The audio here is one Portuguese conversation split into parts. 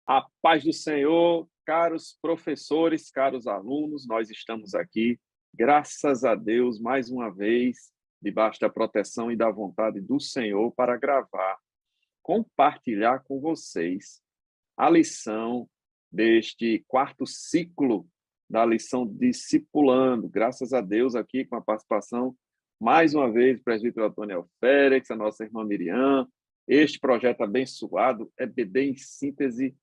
A paz do Senhor, caros professores, caros alunos, nós estamos aqui, graças a Deus, mais uma vez, debaixo da proteção e da vontade do Senhor, para gravar, compartilhar com vocês a lição deste quarto ciclo da lição Discipulando. Graças a Deus, aqui com a participação, mais uma vez, do presbítero Antônio Félix, a nossa irmã Miriam. Este projeto abençoado, EBD em Síntese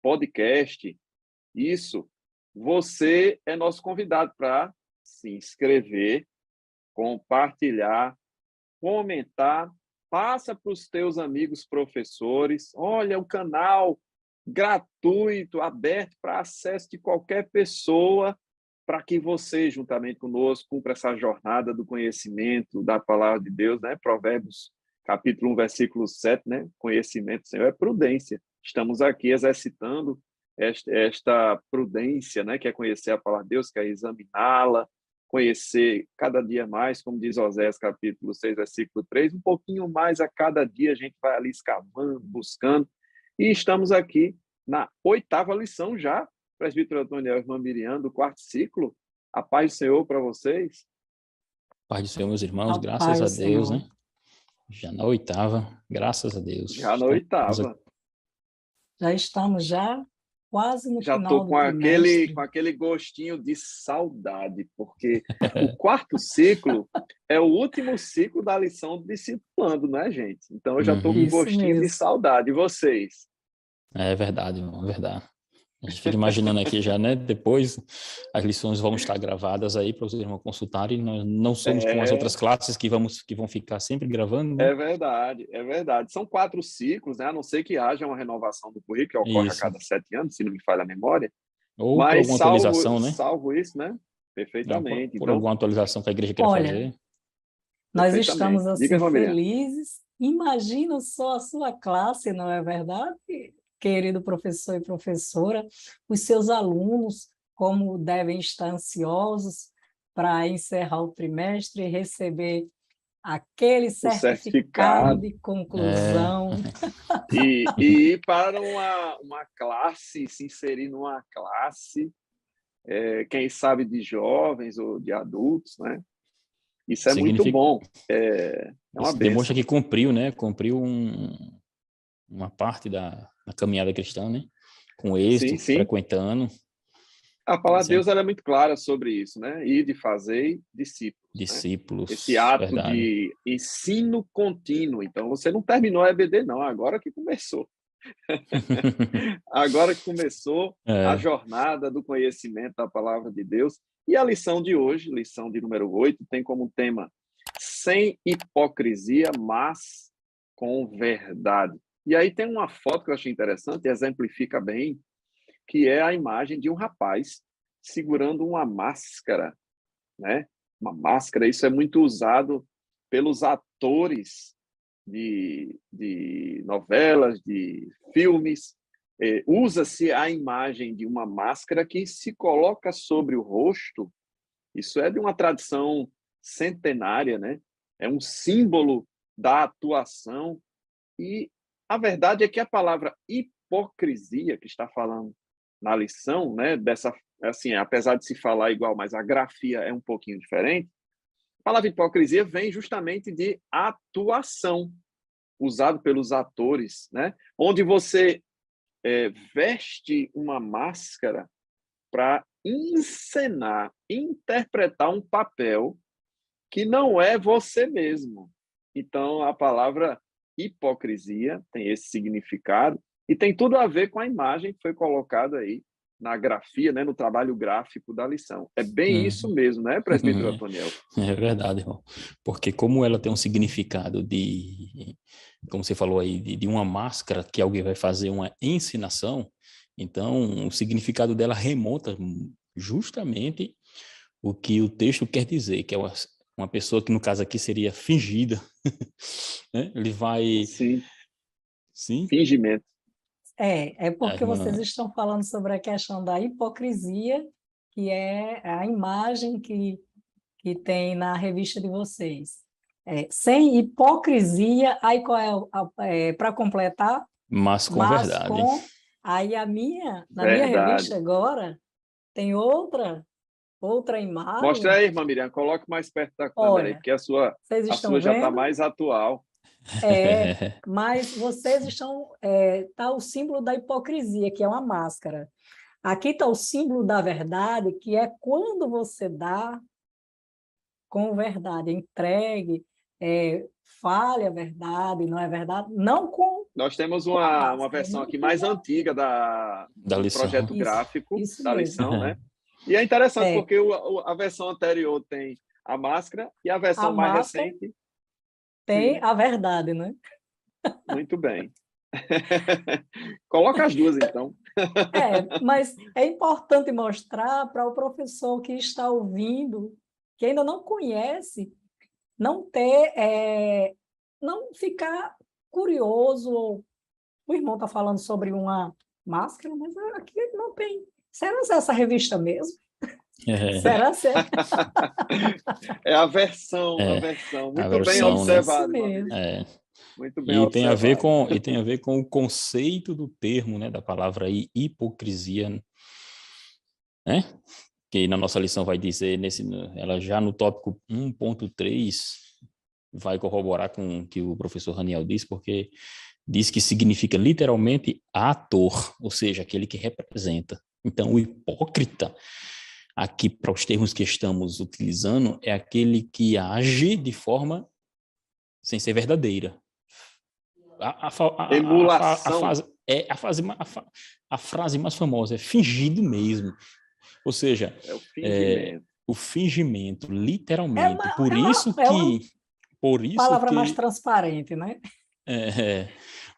Podcast. Isso, você é nosso convidado para se inscrever, compartilhar, comentar, passa para os teus amigos professores. Olha, o canal gratuito, aberto para acesso de qualquer pessoa, para que você, juntamente conosco, cumpra essa jornada do conhecimento da palavra de Deus, né? Provérbios, capítulo 1, versículo 7, né? Conhecimento, Senhor, é prudência. Estamos aqui exercitando esta prudência, né? Que é conhecer a palavra de Deus, que é examiná-la, conhecer cada dia mais, como diz Oséias, capítulo 6, versículo 3, um pouquinho mais a cada dia a gente vai ali escavando, buscando, e estamos aqui na 8ª lição já, presbítero Antônio e irmã Miriam, do quarto ciclo. A paz do Senhor para vocês. Paz do Senhor, meus irmãos, A graças paz a do Deus, Senhor. né? Já na 8ª, graças a Deus. Já na 8ª. Já estamos quase no Já final estou do com trimestre. aquele gostinho de saudade, porque o quarto ciclo é o último ciclo da lição Discipulando, né, gente? Então eu já estou com um Isso gostinho de mesmo. saudade. E vocês? É verdade, irmão, é verdade. A gente fica imaginando aqui já, né? Depois as lições vão estar gravadas aí para os irmãos consultarem. Nós não somos como as outras classes que vão ficar sempre gravando, né? É verdade, é verdade. São 4 ciclos, né? A não ser que haja uma renovação do currículo, que ocorre a Isso. cada 7 anos, se não me falha a memória. Ou por Mas alguma atualização, né? salvo isso, né? Não, Perfeitamente. por Então, alguma atualização que a igreja queira Olha, fazer. nós estamos perfeitamente. Diga, assim irmã Miriam. felizes. Imagina só a sua classe, não é verdade, querido professor e professora? Os seus alunos, como devem estar ansiosos para encerrar o trimestre e receber aquele O certificado certificado. de conclusão. E ir para uma classe, se inserir numa classe, quem sabe de jovens ou de adultos, né? Isso é muito Significa, bom. É uma isso demonstra bênção. que cumpriu, né? Cumpriu uma parte da caminhada cristã, né? Com Sim, êxito, sim. frequentando. A palavra de Isso é Deus ela é muito clara sobre isso, né? Ir de fazer discípulos, né? Esse discípulos, ato verdade. de ensino contínuo. Então, você não terminou a EBD, não. Agora que começou. Agora que começou a É, jornada do conhecimento da palavra de Deus. E a lição de hoje, lição de número 8, tem como tema sem hipocrisia, mas com verdade. E aí tem uma foto que eu achei interessante, exemplifica bem, que é a imagem de um rapaz segurando uma máscara, né? Uma máscara, isso é muito usado pelos atores de novelas, de filmes. Usa-se a imagem de uma máscara que se coloca sobre o rosto. Isso é de uma tradição centenária, né? É um símbolo da atuação. E a verdade é que a palavra hipocrisia, que está falando na lição, né, dessa, assim, apesar de se falar igual, mas a grafia é um pouquinho diferente, a palavra hipocrisia vem justamente de atuação, usado pelos atores, né, onde você veste uma máscara para encenar, interpretar um papel que não é você mesmo. Então, a palavra hipocrisia tem esse significado e tem tudo a ver com a imagem que foi colocada aí na grafia, né, no trabalho gráfico da lição. É bem isso mesmo, né, presbítero Antoniel? é verdade, irmão. Porque como ela tem um significado como você falou aí, de uma máscara que alguém vai fazer uma encenação, então o significado dela remonta justamente o que o texto quer dizer, que é uma pessoa que no caso aqui seria fingida, né? Ele vai... Sim, Sim? fingimento. É A porque vocês irmã... estão falando sobre a questão da hipocrisia, que é a imagem que tem na revista de vocês. Sem hipocrisia, aí qual é, para completar? Mas com Mas verdade. com Aí na minha revista Verdade. agora, tem outra Mostra imagem. aí, irmã Miriam, coloque mais perto da câmera aí, Olha, porque a vocês a estão sua já está vendo? mais atual. Mas vocês estão... Tá o símbolo da hipocrisia, que é uma máscara. Aqui está o símbolo da verdade, que é quando você dá com verdade, entregue, fale a verdade, não é verdade? Não Nós temos com a uma máscara, versão não aqui com mais antiga Da do lição. projeto isso, gráfico isso da mesmo. lição, né? E é interessante É, porque a versão anterior tem a máscara e a a versão mais máscara recente, tem sim, a verdade, né? muito bem. Coloca as duas, então. Mas é importante mostrar para o professor que está ouvindo, que ainda não conhece, não ter, não ficar curioso. O irmão está falando sobre uma máscara, mas aqui não tem. Será que é essa revista mesmo? Será que é? É a É, versão. a Muito bem versão, né? Isso observado, irmã mesmo. Miriam. É. Muito bem E observado. tem a ver com o conceito do termo, né, da palavra aí, hipocrisia, né? Que na nossa lição vai dizer, ela já no tópico 1.3 vai corroborar com o que o professor Raniel disse, porque diz que significa literalmente ator, ou seja, aquele que representa. Então, o hipócrita, aqui para os termos que estamos utilizando, é aquele que age de forma sem ser verdadeira. Emulação A frase mais famosa é fingido mesmo. Ou seja, é o é, fingimento. o fingimento, É literalmente. uma, é uma, é uma Por isso palavra mais que, transparente, né? é, é,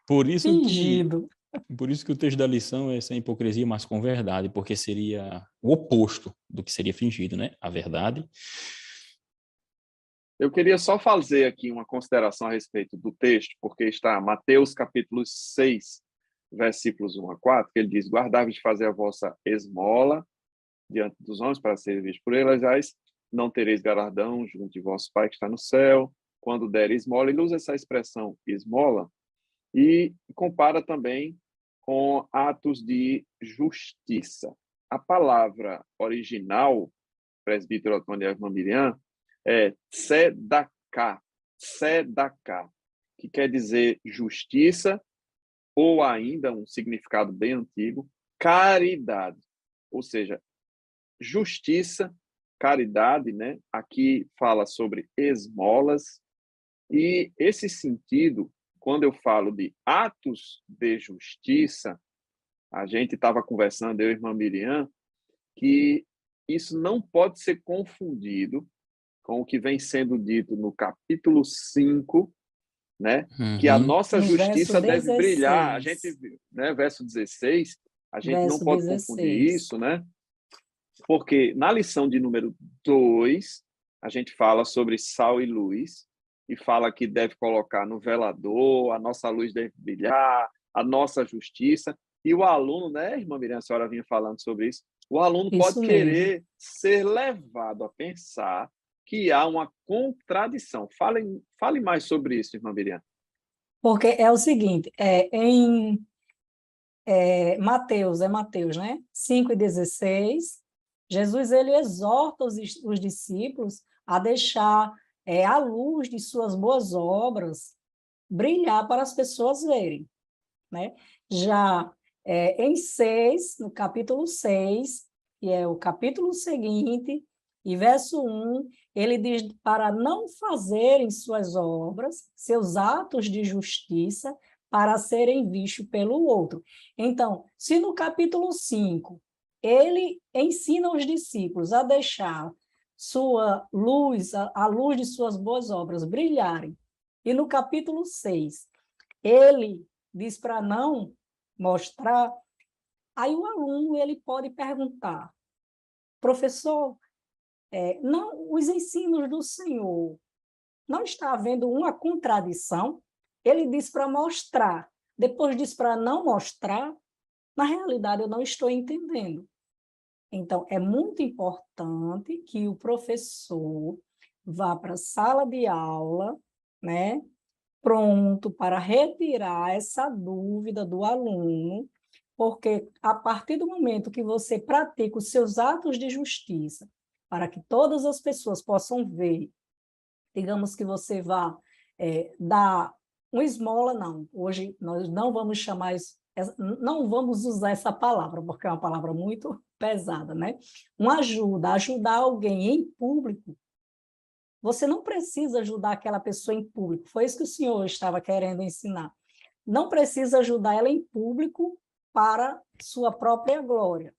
por isso que, Fingido. por isso que o texto da lição é sem hipocrisia, mas com verdade, porque seria o oposto do que seria fingido, né? A verdade. Eu queria só fazer aqui uma consideração a respeito do texto, porque está Mateus capítulo 6, versículos 1 a 4, que ele diz: guardai-vos de fazer a vossa esmola diante dos homens para ser visto por eles, mas não tereis galardão junto de vosso Pai que está no céu, quando der esmola. Ele usa essa expressão esmola e compara também com atos de justiça. A palavra original, presbítero Antônio Eva Miriam, é tzedakah, que quer dizer justiça, ou ainda um significado bem antigo, caridade. Ou seja, justiça, caridade, né? Aqui fala sobre esmolas, e esse sentido, quando eu falo de atos de justiça, a gente estava conversando, eu e a irmã Miriam, que isso não pode ser confundido com o que vem sendo dito no capítulo 5, né? Que a Uhum. nossa No verso justiça deve brilhar. A gente, 16. né, verso 16, a gente não Verso pode confundir 16. isso, né? Porque na lição de número 2, a gente fala sobre sal e luz, e fala que deve colocar no velador, a nossa luz deve brilhar, a nossa justiça. E o aluno, né, irmã Miriam, a senhora vinha falando sobre isso, o aluno pode Isso mesmo. querer ser levado a pensar que há uma contradição. Fale mais sobre isso, irmã Miriam. Porque é o seguinte, em Mateus, né? 5:16, Jesus ele exorta os discípulos a deixar a luz de suas boas obras brilhar para as pessoas verem, né? Já em 6, no capítulo 6, que é o capítulo seguinte, e verso 1, ele diz para não fazerem suas obras, seus atos de justiça, para serem vistos pelo outro. Então, se no capítulo 5 ele ensina os discípulos a deixar sua luz, a luz de suas boas obras brilharem, e no capítulo 6 ele diz para não mostrar, aí o aluno ele pode perguntar, professor, não, os ensinos do Senhor, não está havendo uma contradição? Ele diz para mostrar, depois diz para não mostrar, na realidade eu não estou entendendo. Então, é muito importante que o professor vá para a sala de aula, né, pronto para retirar essa dúvida do aluno, Porque a partir do momento que você pratica os seus atos de justiça, para que todas as pessoas possam ver, digamos que você vá dar uma esmola, não. Hoje nós não vamos chamar isso, não vamos usar essa palavra, porque é uma palavra muito pesada, né? Uma ajuda, ajudar alguém em público. Você não precisa ajudar aquela pessoa em público. Foi isso que o senhor estava querendo ensinar. Não precisa ajudar ela em público para sua própria glória,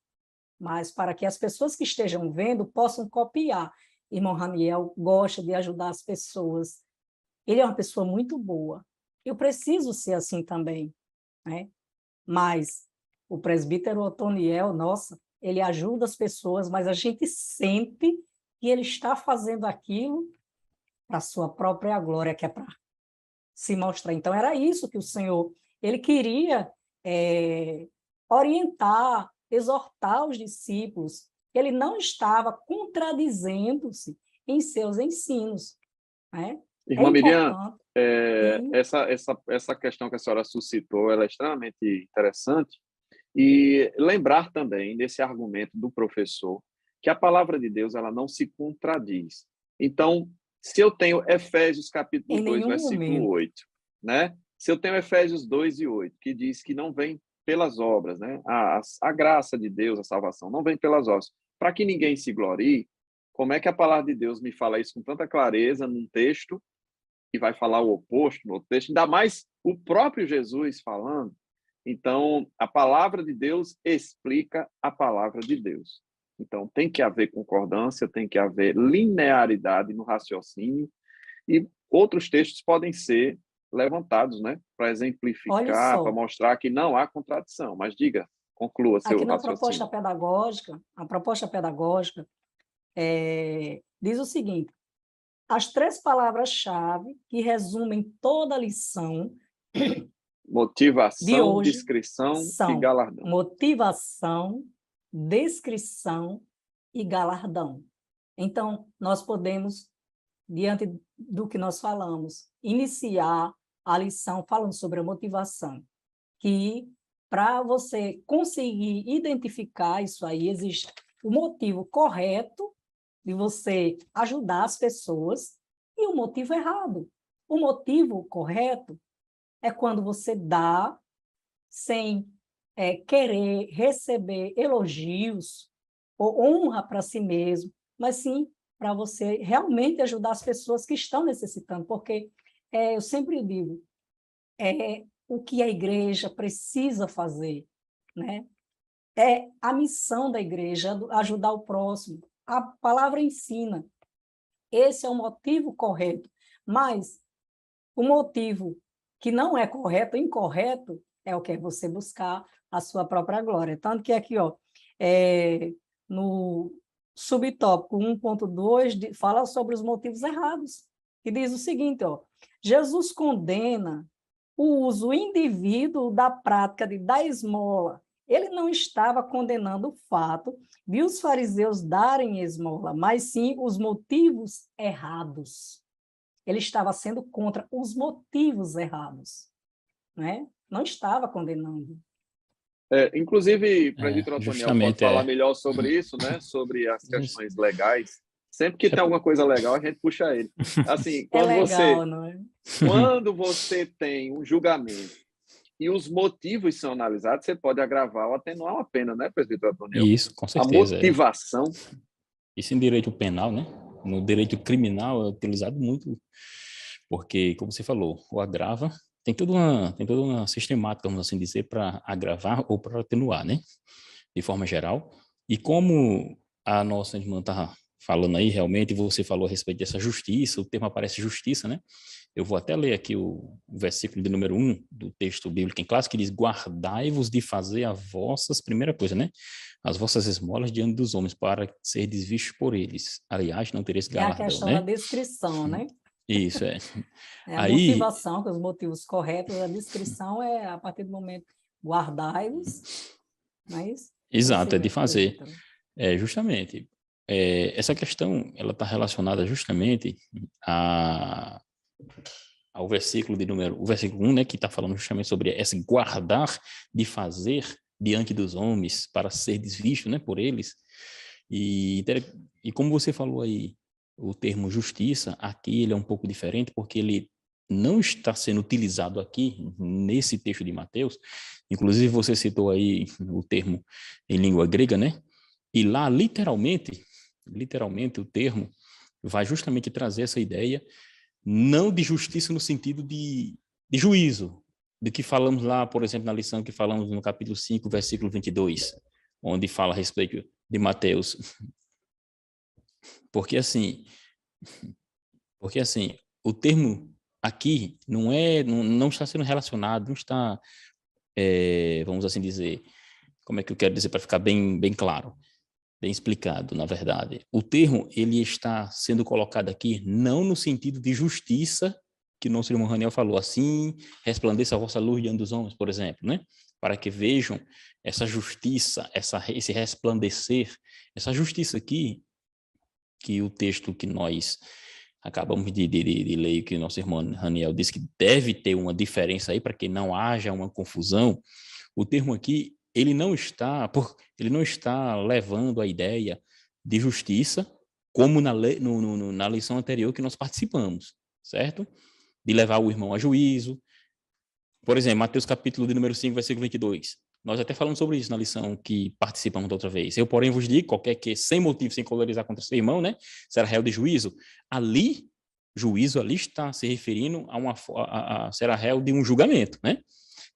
mas para que as pessoas que estejam vendo possam copiar. Irmão Raniel gosta de ajudar as pessoas. Ele é uma pessoa muito boa. Eu preciso ser assim também, né? Mas o presbítero Otoniel, nossa, ele ajuda as pessoas, mas a gente sente que ele está fazendo aquilo para a sua própria glória, que é para se mostrar. Então, era isso que o Senhor, ele queria orientar, exortar os discípulos. Ele não estava contradizendo-se em seus ensinos, né? Irmã Miriam, que... essa questão que a senhora suscitou, ela é extremamente interessante, e lembrar também desse argumento do professor que a palavra de Deus ela não se contradiz. Então, se eu tenho Efésios capítulo 2, versículo 8, né? Se eu tenho Efésios 2 e 8, que diz que não vem pelas obras, né? A graça de Deus, a salvação, não vem pelas obras. Para que ninguém se glorie, como é que a palavra de Deus me fala isso com tanta clareza num texto e vai falar o oposto no outro texto? Ainda mais o próprio Jesus falando. Então, a palavra de Deus explica a palavra de Deus. Então, tem que haver concordância, tem que haver linearidade no raciocínio, e outros textos podem ser levantados, né, para exemplificar, para mostrar que não há contradição. Mas diga, conclua seu raciocínio. Aqui na proposta pedagógica diz o seguinte: as 3 palavras-chave que resumem toda a lição motivação, de hoje descrição são e galardão. Motivação, descrição e galardão. Então, nós podemos, diante do que nós falamos, iniciar a lição falando sobre a motivação, que para você conseguir identificar isso aí, existe o motivo correto de você ajudar as pessoas e o motivo errado. O motivo correto é quando você dá sem querer receber elogios ou honra para si mesmo, mas sim para você realmente ajudar as pessoas que estão necessitando, porque eu sempre digo, o que a igreja precisa fazer, né? É a missão da igreja, ajudar o próximo. A palavra ensina. Esse é o motivo correto, mas o motivo que não é correto, incorreto, é o que é você buscar a sua própria glória. Tanto que aqui, no subtópico 1.2, fala sobre os motivos errados, que diz o seguinte, Jesus condena o uso indivíduo da prática de dar esmola. Ele não estava condenando o fato de os fariseus darem esmola, mas sim os motivos errados. Ele estava sendo contra os motivos errados, né? Não estava condenando. Inclusive, o presbítero Otoniel pode falar melhor sobre isso, né? Sobre as questões legais. Sempre que tem alguma coisa legal, a gente puxa ele. Assim, quando legal, não é? Quando você tem um julgamento e os motivos são analisados, você pode agravar ou atenuar uma pena, né, presbítero Otoniel? Isso, com certeza. A motivação. Isso em direito penal, né? No direito criminal é utilizado muito, porque, como você falou, o agrava tem toda uma sistemática, vamos assim dizer, para agravar ou para atenuar, né? De forma geral. E como a nossa irmã está falando aí, realmente, você falou a respeito dessa justiça, o termo aparece justiça, né? Eu vou até ler aqui o versículo de número 1 do texto bíblico em classe, que diz: guardai-vos de fazer primeira coisa, né? As vossas esmolas diante dos homens, para ser desvistos por eles. Aliás, não tereis galardão, a questão né? da descrição, né? Isso, a motivação, com os motivos corretos, a descrição é a partir do momento guardai-vos, não é isso? Exato, é de fazer. Justamente. Essa questão, ela está relacionada justamente ao versículo o versículo 1, né, que está falando justamente sobre esse guardar de fazer diante dos homens, para ser visto, né, por eles. E como você falou aí, o termo justiça, aqui ele é um pouco diferente, porque ele não está sendo utilizado aqui, nesse texto de Mateus. Inclusive, você citou aí o termo em língua grega, né? E lá, literalmente, o termo vai justamente trazer essa ideia, não de justiça no sentido de juízo, do que falamos lá, por exemplo, na lição que falamos no capítulo 5, versículo 22, onde fala a respeito de Mateus. Porque assim, o termo aqui não está sendo relacionado, não está, vamos assim dizer, como é que eu quero dizer para ficar bem claro, bem explicado, na verdade. O termo, ele está sendo colocado aqui não no sentido de justiça, que o nosso irmão Raniel falou, assim, resplandeça a vossa luz diante dos homens, por exemplo, né? Para que vejam essa justiça, esse resplandecer, essa justiça aqui, que o texto que nós acabamos de ler, que o nosso irmão Raniel disse que deve ter uma diferença aí para que não haja uma confusão. O termo aqui, ele não está levando a ideia de justiça como na lição anterior que nós participamos, certo? De levar o irmão a juízo. Por exemplo, Mateus capítulo de número 5, versículo 22. Nós até falamos sobre isso na lição que participamos da outra vez. Eu, porém, vos digo, qualquer que sem motivo, sem colorizar contra seu irmão, né, será réu de juízo. Ali, juízo ali está se referindo será réu de um julgamento, né?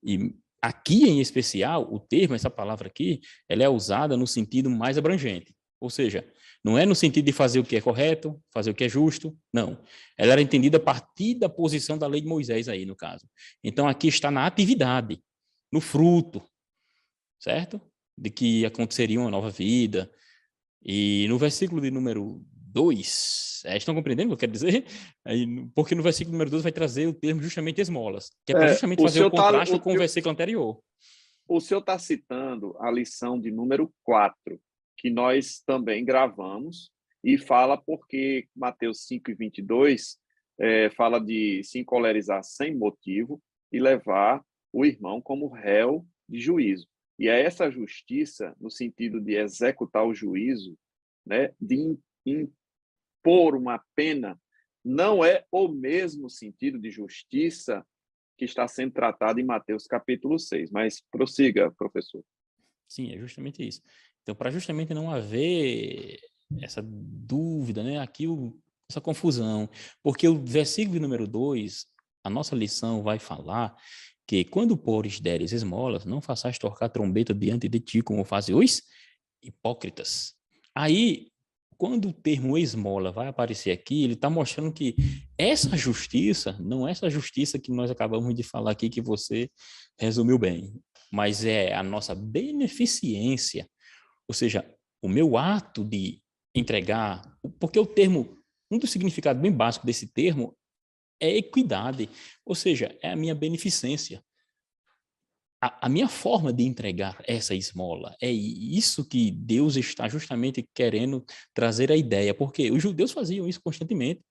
E aqui, em especial, o termo, essa palavra aqui, ela é usada no sentido mais abrangente. Ou seja, não é no sentido de fazer o que é correto, fazer o que é justo, não. Ela era entendida a partir da posição da lei de Moisés aí, no caso. Então, aqui está na atividade, no fruto, certo? De que aconteceria uma nova vida. E no versículo de número 2, estão compreendendo o que eu quero dizer? Porque no versículo número 2 vai trazer o termo justamente esmolas, que é para justamente fazer o contraste com o versículo anterior. O senhor está citando a lição de número 4, que nós também gravamos, e fala porque Mateus 5:22 fala de se encolerizar sem motivo e levar o irmão como réu de juízo. E é essa justiça, no sentido de executar o juízo, né, de impor uma pena, não é o mesmo sentido de justiça que está sendo tratado em Mateus capítulo 6. Mas prossiga, professor. Sim, é justamente isso. Então, para justamente não haver essa dúvida, né, aqui essa confusão, porque o versículo número 2, a nossa lição vai falar que quando pores deres esmolas, não faças tocar trombeta diante de ti, como fazem os hipócritas. Aí, quando o termo esmola vai aparecer aqui, ele está mostrando que essa justiça não é essa justiça que nós acabamos de falar aqui, que você resumiu bem, mas é a nossa beneficência, ou seja, o meu ato de entregar, porque o termo, um dos significados bem básicos desse termo é equidade, ou seja, é a minha beneficência. A minha forma de entregar essa esmola, é isso que Deus está justamente querendo trazer a ideia, porque os judeus faziam isso constantemente.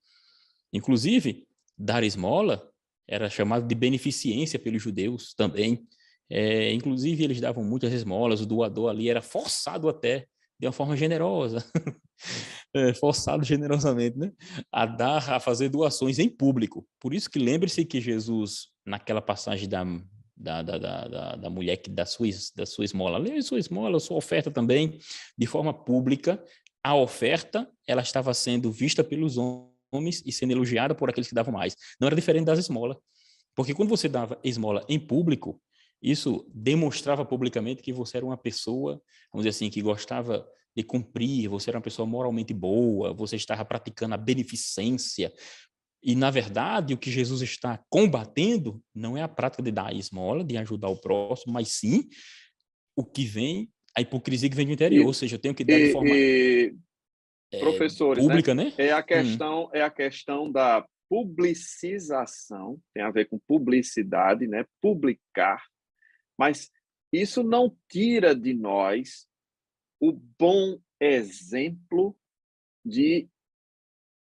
Inclusive, dar esmola era chamado de beneficência pelos judeus também. Inclusive, eles davam muitas esmolas, o doador ali era forçado até, de uma forma generosa, forçado generosamente, né? A fazer doações em público. Por isso que lembre-se que Jesus, naquela passagem da mulher que da sua esmola, lê sua esmola, sua oferta também, de forma pública, a oferta ela estava sendo vista pelos homens e sendo elogiada por aqueles que davam mais. Não era diferente das esmolas. Porque quando você dava esmola em público, isso demonstrava publicamente que você era uma pessoa, vamos dizer assim, que gostava de cumprir, você era uma pessoa moralmente boa, você estava praticando a beneficência. E, na verdade, o que Jesus está combatendo não é a prática de dar a esmola, de ajudar o próximo, mas sim o que vem, a hipocrisia que vem do interior, ou seja, eu tenho que dar de forma professores, né? pública, né? É a questão da publicização, tem a ver com publicidade, né? Publicar, mas isso não tira de nós o bom exemplo de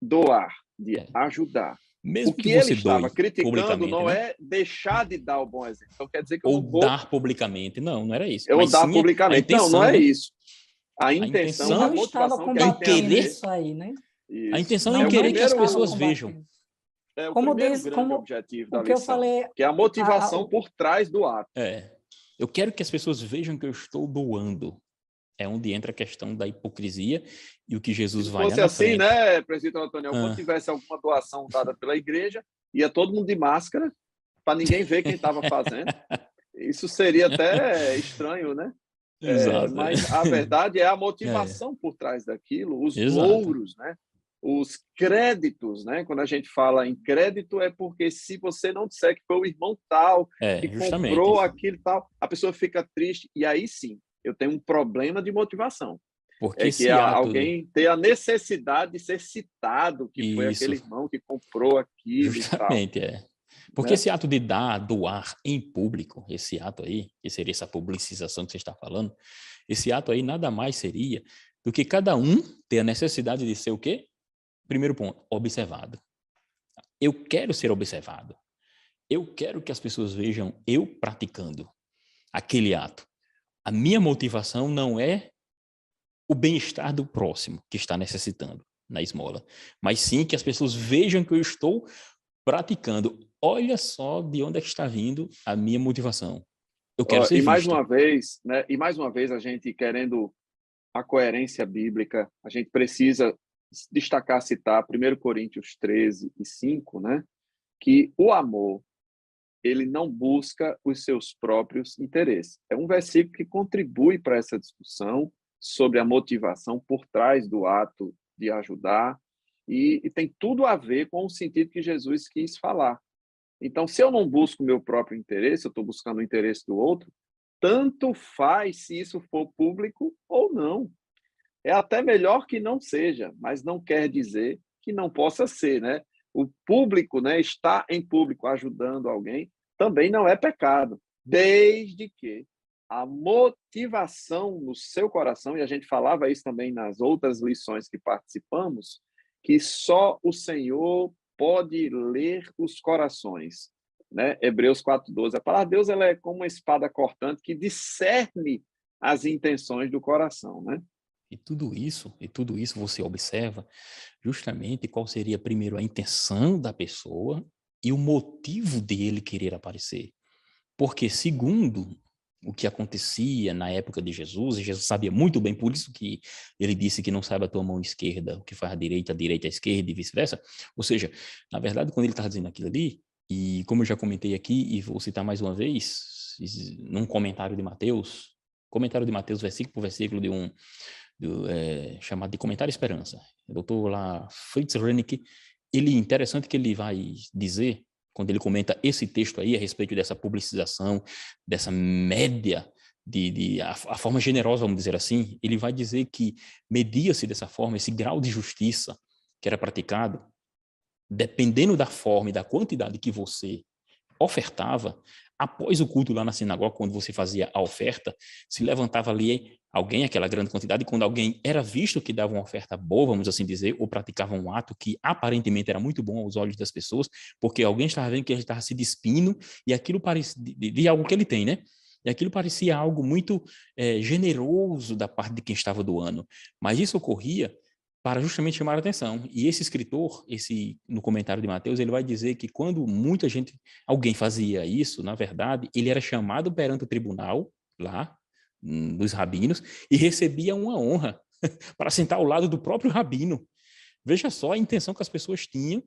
doar, de ajudar. Mesmo O que que ele você estava doe criticando publicamente, não né? é deixar de dar o bom exemplo. Então quer dizer que eu Ou não vou dar publicamente. Não, não era isso. eu Mas dar sim a publicamente. Não, não intenção, é né? isso. A A intenção, Ele a não intenção estava motivação que aí em tem a combatendo querer, ver. isso aí, né? a Isso. intenção em Não, É o não querer que as estava pessoas primeiro, vejam. combatendo. é o Como primeiro diz, grande como objetivo o da que eu lição, falei, que é a motivação o por trás do ato. Eu quero que as pessoas vejam que eu estou doando. É onde entra a questão da hipocrisia e o que Se Jesus não vai lá fosse na assim, frente. né, presbítero Antônio, quando Ah, tivesse alguma doação dada pela igreja, ia todo mundo de máscara para ninguém ver quem estava fazendo. Isso seria até estranho, né? exato. Mas a verdade é a É, motivação por trás daquilo, os exato. louros, né? Os créditos, né? Quando a gente fala em crédito, é porque se você não disser que foi o irmão tal que Justamente. comprou aquilo tal, a pessoa fica triste, e aí sim, eu tenho um problema de motivação. Porque É que esse ato, alguém ter a necessidade de ser citado que foi isso, aquele irmão que comprou aquilo e tal, justamente, Porque né? esse ato de dar, doar em público, esse ato aí, que seria essa publicização que você está falando, esse ato aí nada mais seria do que cada um ter a necessidade de ser o quê? Primeiro ponto, observado. Eu quero ser observado. Eu quero que as pessoas vejam eu praticando aquele ato. A minha motivação não é o bem-estar do próximo que está necessitando na esmola, mas sim que as pessoas vejam que eu estou praticando. Olha só de onde é que está vindo a minha motivação. Eu quero ser E mais visto. uma vez, né? E mais uma vez a gente querendo a coerência bíblica, a gente precisa destacar, citar 1 Coríntios 13:5, né? Que o amor, ele não busca os seus próprios interesses. É um versículo que contribui para essa discussão sobre a motivação por trás do ato de ajudar e tem tudo a ver com o sentido que Jesus quis falar. Então, se eu não busco o meu próprio interesse, eu estou buscando o interesse do outro, tanto faz se isso for público ou não. É até melhor que não seja, mas não quer dizer que não possa ser, né? O público, né, estar em público ajudando alguém também não é pecado, desde que a motivação no seu coração, e a gente falava isso também nas outras lições que participamos, que só o Senhor pode ler os corações, né? Hebreus 4:12. A palavra de Deus ela é como uma espada cortante que discerne as intenções do coração, né? E tudo isso você observa justamente qual seria primeiro a intenção da pessoa e o motivo dele querer aparecer. Porque segundo o que acontecia na época de Jesus, e Jesus sabia muito bem, por isso que ele disse que não saiba a tua mão esquerda, o que faz a direita à esquerda e vice-versa. Ou seja, na verdade, quando ele está dizendo aquilo ali, e como eu já comentei aqui, e vou citar mais uma vez, num comentário de Mateus, versículo por versículo, chamado de Comentário Esperança. O doutor lá, Fritz Renick, interessante que ele vai dizer, quando ele comenta esse texto aí a respeito dessa publicização, dessa média, a forma generosa, vamos dizer assim, ele vai dizer que media-se dessa forma, esse grau de justiça que era praticado, dependendo da forma e da quantidade que você ofertava, após o culto lá na sinagoga, quando você fazia a oferta, se levantava ali alguém, aquela grande quantidade, e quando alguém era visto que dava uma oferta boa, vamos assim dizer, ou praticava um ato que aparentemente era muito bom aos olhos das pessoas, porque alguém estava vendo que ele estava se despindo, e aquilo parecia de algo que ele tem, né? E aquilo parecia algo muito generoso da parte de quem estava doando. Mas isso ocorria para justamente chamar a atenção. E esse escritor, no comentário de Mateus, ele vai dizer que quando alguém fazia isso, na verdade, ele era chamado perante o tribunal, lá, dos rabinos, e recebia uma honra para sentar ao lado do próprio rabino. Veja só a intenção que as pessoas tinham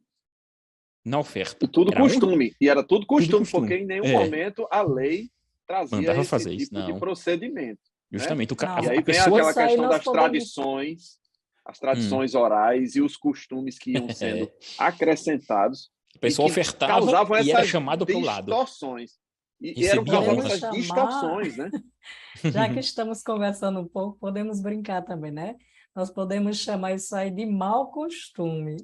na E oferta. tudo Era honra, costume. E era tudo tudo costume, porque costume. em nenhum momento a lei trazia Mandava esse fazer isso, tipo de não. procedimento, né? Justamente, E não, aí a vem pessoa... aquela isso aí questão nós das podemos. as tradições orais e os costumes que iam sendo acrescentados a e pessoa que ofertava causavam e era essas chamado para o lado. distorções. E eram Recebia causavam Podemos honra. essas chamar, distorções, né? já que estamos conversando um pouco, podemos brincar também, né? Nós podemos chamar isso aí de mau costume.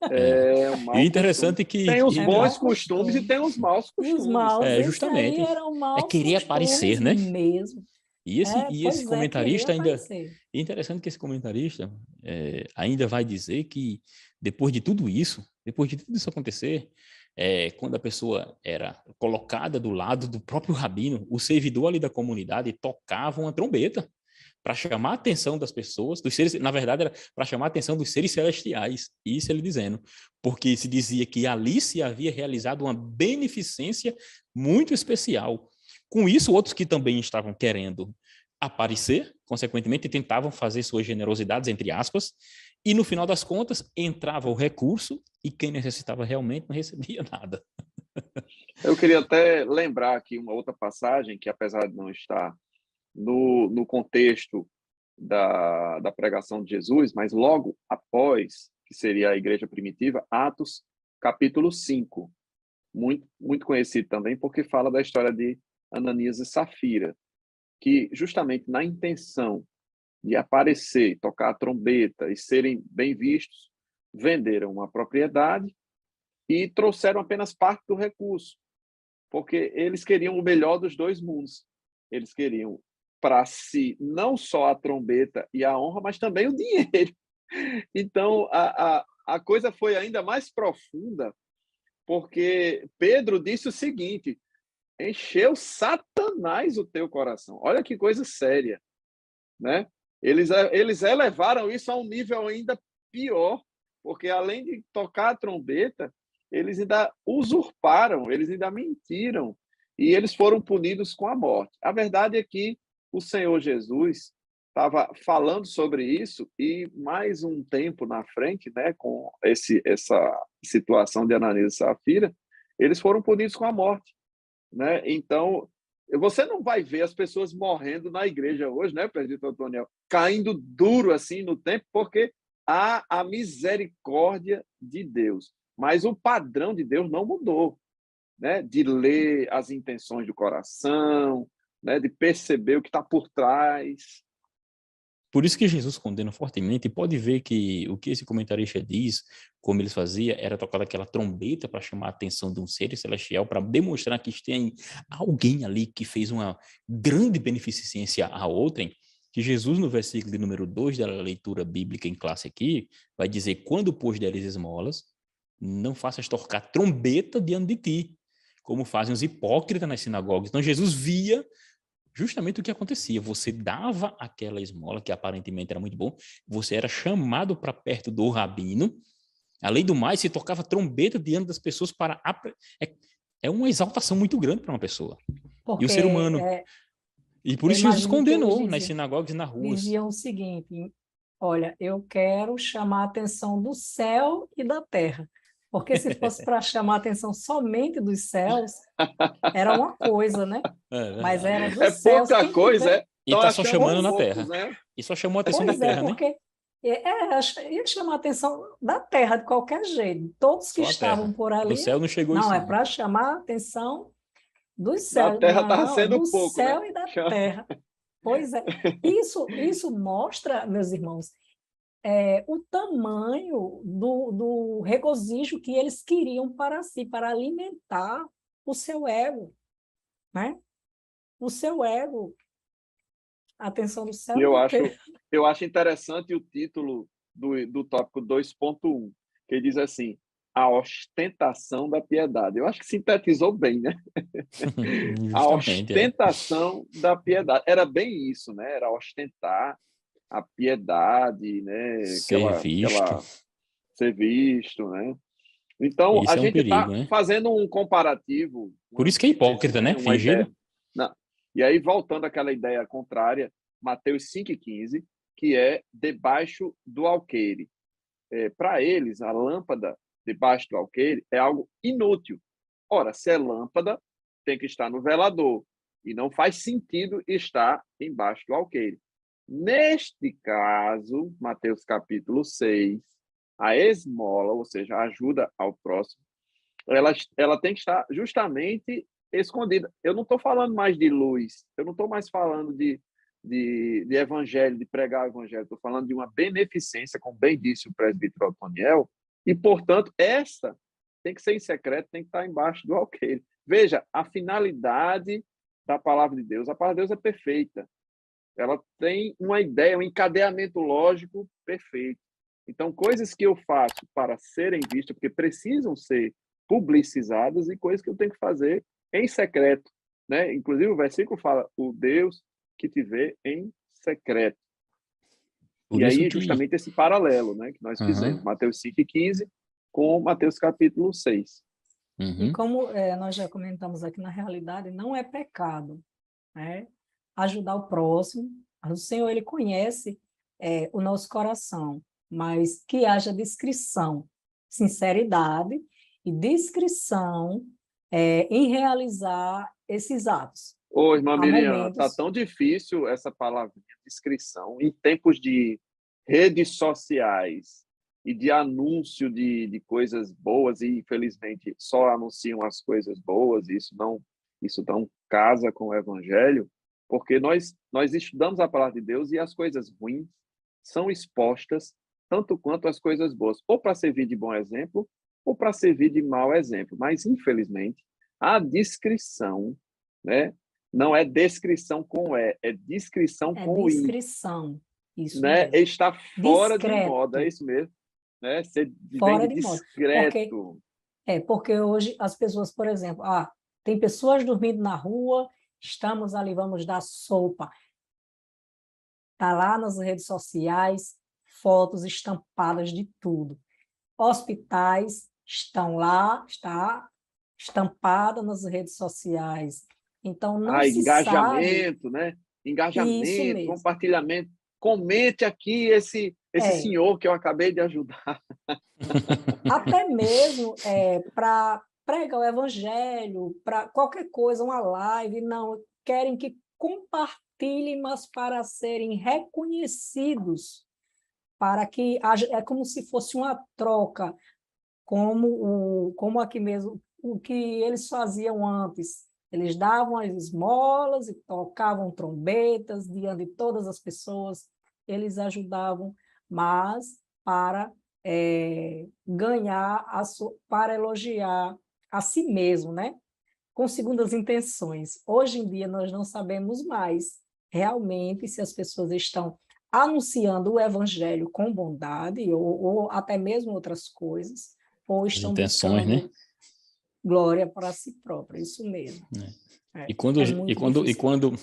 É um E mau costume. interessante que... Tem os É bons mau costumes e costume. tem os maus E os costumes maus, também. esse aí Justamente, eram maus querer aparecer, costumes né? mesmo. E esse Pois é, queria comentarista ainda... aparecer. É interessante que esse comentarista ainda vai dizer que, depois de tudo isso, Depois de tudo isso acontecer, quando a pessoa era colocada do lado do próprio rabino, o servidor ali da comunidade tocava uma trombeta para chamar a atenção das pessoas, dos seres, na verdade era para chamar a atenção dos seres celestiais, isso ele dizendo, porque se dizia que ali se havia realizado uma beneficência muito especial. Com isso, outros que também estavam querendo aparecer, consequentemente, tentavam fazer suas generosidades, entre aspas, e no final das contas, entrava o recurso e quem necessitava realmente não recebia nada. Eu queria até lembrar aqui uma outra passagem que, apesar de não estar no contexto da pregação de Jesus, mas logo após, que seria a igreja primitiva, Atos, capítulo 5, muito conhecido também, porque fala da história de Ananias e Safira, que justamente na intenção de aparecer, tocar a trombeta e serem bem vistos, venderam uma propriedade e trouxeram apenas parte do recurso, porque eles queriam o melhor dos dois mundos. Eles queriam para si não só a trombeta e a honra, mas também o dinheiro. Então, a coisa foi ainda mais profunda, porque Pedro disse o seguinte: encheu Satanás o teu coração. Olha que coisa séria, né? Eles elevaram isso a um nível ainda pior, porque além de tocar a trombeta, eles ainda usurparam, eles ainda mentiram, e eles foram punidos com a morte. A verdade é que o Senhor Jesus estava falando sobre isso, e mais um tempo na frente, né, com essa situação de Ananias e Safira, eles foram punidos com a morte, né? Então, você não vai ver as pessoas morrendo na igreja hoje, né, presbítero Antônio, caindo duro assim no tempo, porque há a misericórdia de Deus. Mas o padrão de Deus não mudou, né? De ler as intenções do coração, né? De perceber o que está por trás. Por isso que Jesus condena fortemente, e pode ver que o que esse comentarista diz, como eles faziam, era tocar aquela trombeta para chamar a atenção de um ser celestial, para demonstrar que tem alguém ali que fez uma grande beneficência a outrem, que Jesus, no versículo de número 2 da leitura bíblica em classe aqui, vai dizer: quando pôs deles esmolas, não faças tocar trombeta diante de ti, como fazem os hipócritas nas sinagogas. Então Jesus via justamente o que acontecia. Você dava aquela esmola, que aparentemente era muito bom, você era chamado para perto do rabino. Além do mais, se tocava trombeta diante das pessoas para... É uma exaltação muito grande para uma pessoa. Porque E o ser humano... E por eu isso Jesus imagino que eles condenou nas sinagogas e nas ruas. diziam o seguinte: olha, eu quero chamar a atenção do céu e da terra. Porque se fosse para chamar a atenção somente dos céus, era uma coisa, né? É Mas era verdade. É dos céus. pouca Quem coisa, tiver... é? E Estão está só achando chamando na poucos, terra. né? E só chamou a atenção da Pois é, terra, né? porque ia chamar a atenção da terra de qualquer jeito. Todos que Só a estavam terra. por Do ali, céu não chegou não, isso, é não. para chamar a atenção dos Da céus. terra está Não, é sendo do pouco, né? céu e da terra. Pois é. Isso mostra, meus irmãos, o tamanho do regozijo que eles queriam para si, para alimentar o seu ego, né? O seu ego, a atenção do E céu e da terra. eu acho interessante o título do tópico 2.1, que diz assim: a ostentação da piedade. Eu acho que sintetizou bem, né? A Justamente, é. ostentação da piedade. Era bem isso, né? Era ostentar a piedade, né? Ser visto. Ser visto, né? Então, a Isso é um gente está perigo, né? fazendo um comparativo, Por uma isso que é síntese, hipócrita, né? né? Uma Fingido. ideia. Não. E aí, voltando àquela ideia contrária, Mateus 5,15, que é debaixo do alqueire. Para eles, a lâmpada debaixo do alqueire é algo inútil. Ora, se é lâmpada, tem que estar no velador. E não faz sentido estar embaixo do alqueire. Neste caso, Mateus capítulo 6, a esmola, ou seja, a ajuda ao próximo, ela tem que estar justamente escondida. Eu não estou falando mais de luz, eu não estou mais falando de evangelho, de pregar o evangelho, estou falando de uma beneficência, como bem disse o presbítero Otoniel, e, portanto, essa tem que ser em secreto, tem que estar embaixo do alqueire. Veja, a finalidade da palavra de Deus, a palavra de Deus é perfeita, ela tem uma ideia, um encadeamento lógico perfeito. Então, coisas que eu faço para serem vistas, porque precisam ser publicizadas, e coisas que eu tenho que fazer em secreto, né? Inclusive, o versículo fala, o Deus que te vê em secreto. Por E isso aí, que... justamente esse paralelo, né, que nós fizemos, Aham, Mateus 5:15 com Mateus capítulo 6. E uhum. como nós já comentamos aqui, na realidade, não é pecado, né? Ajudar o próximo. O Senhor, Ele conhece o nosso coração, mas que haja discrição, sinceridade e discrição em realizar esses atos. Ô, irmã Há Miriam, tá momentos, tão difícil essa palavrinha descrição em tempos de redes sociais e de anúncio de coisas boas, e infelizmente só anunciam as coisas boas, e isso não casa com o evangelho, porque nós estudamos a palavra de Deus e as coisas ruins são expostas tanto quanto as coisas boas, ou para servir de bom exemplo, ou para servir de mau exemplo. Mas infelizmente a discrição, né, não é descrição com é descrição é com o i, discrição, isso né? mesmo. Está fora de moda, é Discreto, isso mesmo, né? Vem fora de de moda. Porque discreto. Porque hoje as pessoas, por exemplo, tem pessoas dormindo na rua, estamos ali, vamos dar sopa. Está lá nas redes sociais, fotos estampadas de tudo. Hospitais estão lá, está estampada nas redes sociais. Então, não se sabe Engajamento, né? isso Engajamento, mesmo. compartilhamento. Comente aqui esse É, senhor que eu acabei de ajudar. até mesmo para pregar o evangelho, para qualquer coisa, uma live, não, querem que compartilhem, mas para serem reconhecidos, para que haja, é como se fosse uma troca, como aqui mesmo, o que eles faziam antes. Eles davam as esmolas e tocavam trombetas diante de todas as pessoas, eles ajudavam, mas para ganhar, para elogiar a si mesmo, né? Com segundas intenções. Hoje em dia, nós não sabemos mais realmente se as pessoas estão anunciando o evangelho com bondade, ou até mesmo outras coisas, ou As estão intenções, né? buscando glória para si própria, isso mesmo. É. É, E quando, é e muito quando, e difícil. quando,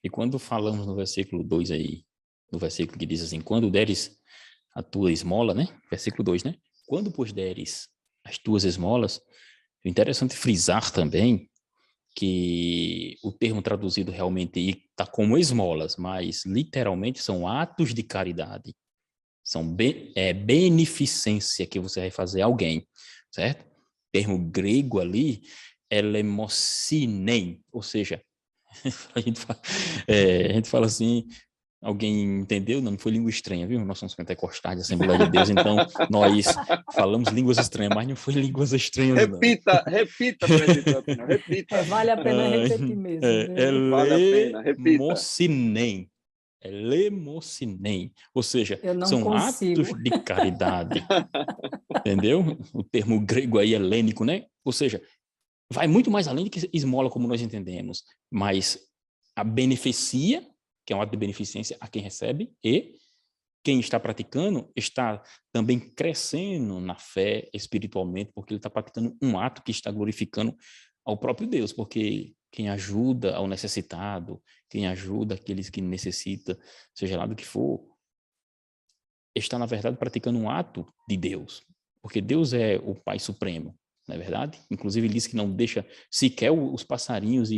e quando falamos no versículo 2 aí, no versículo que diz assim, quando deres a tua esmola, né? Versículo 2, né? Quando, pois, deres as tuas esmolas, é interessante frisar também que o termo traduzido realmente está como esmolas, mas literalmente são atos de caridade. São beneficência que você vai fazer a alguém, certo? O termo grego ali é lemosinem, ou seja, a gente fala assim, alguém entendeu? Não foi língua estranha, viu? Nós somos pentecostais da Assembleia de Deus, então nós falamos línguas estranhas, mas não foi línguas estranhas, não. Repita, presbítero Otínio, repita. Vale a pena repetir mesmo, É viu? Vale a pena, repita. lemocinem, ou seja, Eu não são atos consigo. de caridade, entendeu? O termo grego aí é lênico, né? Ou seja, vai muito mais além do que esmola como nós entendemos, mas a beneficia, que é um ato de beneficência a quem recebe, e quem está praticando está também crescendo na fé espiritualmente, porque ele está praticando um ato que está glorificando ao próprio Deus, porque quem ajuda ao necessitado, quem ajuda aqueles que necessitam, seja lá do que for, está, na verdade, praticando um ato de Deus, porque Deus é o Pai Supremo, não é verdade? Inclusive, ele diz que não deixa sequer os passarinhos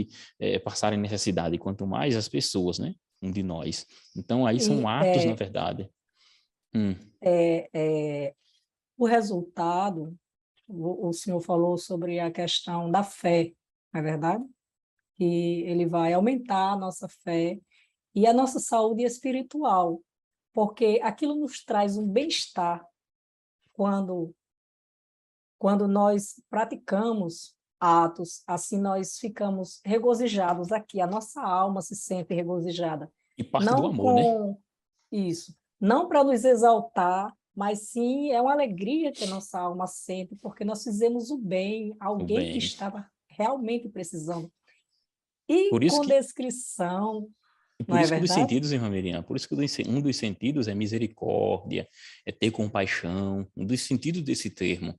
passarem necessidade, quanto mais as pessoas, né? Um de nós. Então, aí são E atos, na verdade. é, é, o resultado, o senhor falou sobre a questão da fé, não é verdade? Que ele vai aumentar a nossa fé e a nossa saúde espiritual, porque aquilo nos traz um bem-estar quando, quando nós praticamos atos, assim nós ficamos regozijados aqui, a nossa alma se sente regozijada, E parte do não amor, né? com isso, não para nos exaltar, mas sim é uma alegria que a nossa alma sente, porque nós fizemos o bem a O alguém que bem. estava realmente precisando. E Por isso com que, descrição. E Não por é isso que um dos verdade? sentidos, irmã Miriam, por isso que um dos sentidos é misericórdia, é ter compaixão. Um dos sentidos desse termo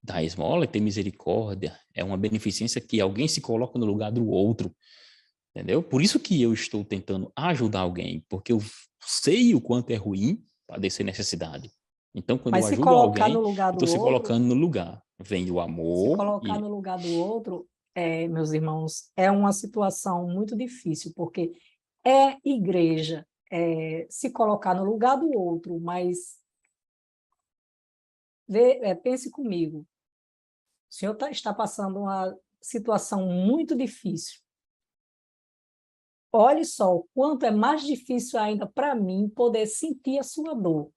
da esmola é ter misericórdia, é uma beneficência que alguém se coloca no lugar do outro, entendeu? Por isso que eu estou tentando ajudar alguém, porque eu sei o quanto é ruim padecer necessidade. Então, quando eu Mas se ajudo colocar alguém, no eu lugar do estou se outro, colocando no lugar. Vem o se amor colocar e no lugar do outro, meus irmãos, é uma situação muito difícil, porque é igreja, se colocar no lugar do outro, mas pense comigo, o senhor está passando uma situação muito difícil. Olhe só o quanto é mais difícil ainda para mim poder sentir a sua dor.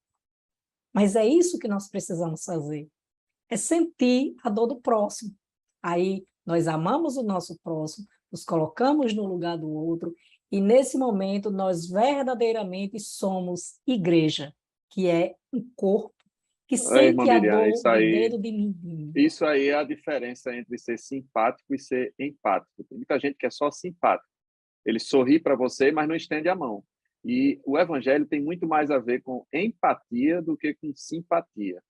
Mas é isso que nós precisamos fazer, é sentir a dor do próximo. Aí nós amamos o nosso próximo, nos colocamos no lugar do outro, e nesse momento nós verdadeiramente somos igreja, que é um corpo que Irmã sente a Miriam, dor do dedo de ninguém. isso aí é a diferença entre ser simpático e ser empático. Tem muita gente que é só simpático. Ele sorri para você, mas não estende a mão. E o evangelho tem muito mais a ver com empatia do que com simpatia.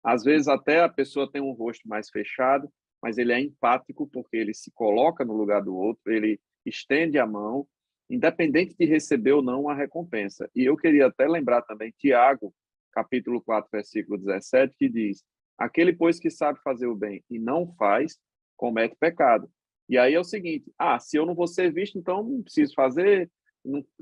Às vezes até a pessoa tem um rosto mais fechado, mas ele é empático porque ele se coloca no lugar do outro, ele estende a mão, independente de receber ou não a recompensa. E eu queria até lembrar também Tiago, capítulo 4, versículo 17, que diz: aquele, pois, que sabe fazer o bem e não faz, comete pecado. E aí é o seguinte: se eu não vou ser visto, então não preciso fazer.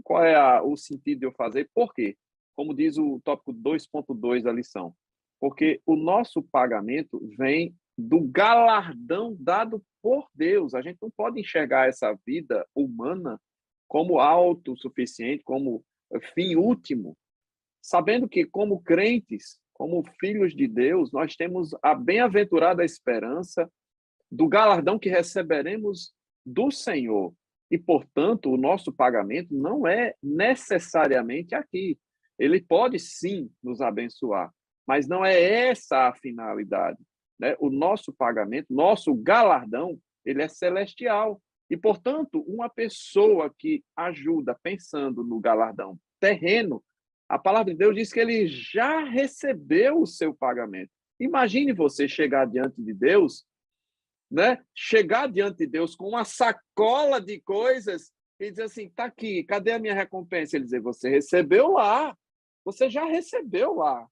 Qual é o sentido de eu fazer? Por quê? Como diz o tópico 2.2 da lição. Porque o nosso pagamento vem do galardão dado por Deus. A gente não pode enxergar essa vida humana como autossuficiente, como fim último, sabendo que, como crentes, como filhos de Deus, nós temos a bem-aventurada esperança do galardão que receberemos do Senhor. E, portanto, o nosso pagamento não é necessariamente aqui. Ele pode, sim, nos abençoar, mas não é essa a finalidade, né? O nosso pagamento, nosso galardão, ele é celestial. E, portanto, uma pessoa que ajuda pensando no galardão terreno, a palavra de Deus diz que ele já recebeu o seu pagamento. Imagine você chegar diante de Deus, né? Chegar diante de Deus com uma sacola de coisas e dizer assim: tá aqui, cadê a minha recompensa? Ele dizer: você recebeu lá, você já recebeu lá.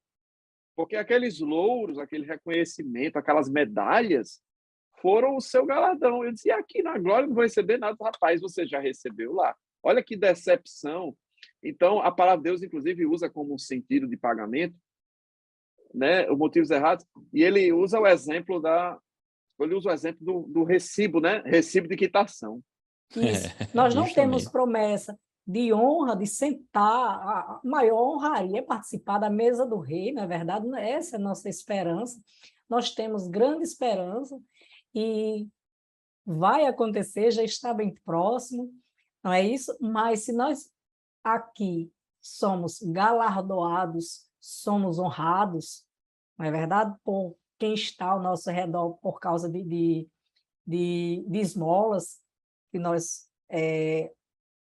Porque aqueles louros, aquele reconhecimento, aquelas medalhas foram o seu galardão. Eu disse: aqui na glória não vou receber nada. Rapaz, você já recebeu lá. Olha que decepção. Então, a palavra de Deus, inclusive, usa como um sentido de pagamento, né, os motivos errados, e ele usa o exemplo do recibo, né? Recibo de quitação. Isso. Nós não temos justamente. promessa de honra, de sentar, a maior honraria é participar da mesa do rei, não é verdade? Essa é a nossa esperança. Nós temos grande esperança e vai acontecer, já está bem próximo, não é isso? Mas se nós aqui somos galardoados, somos honrados, não é verdade? Por quem está ao nosso redor por causa de esmolas que nós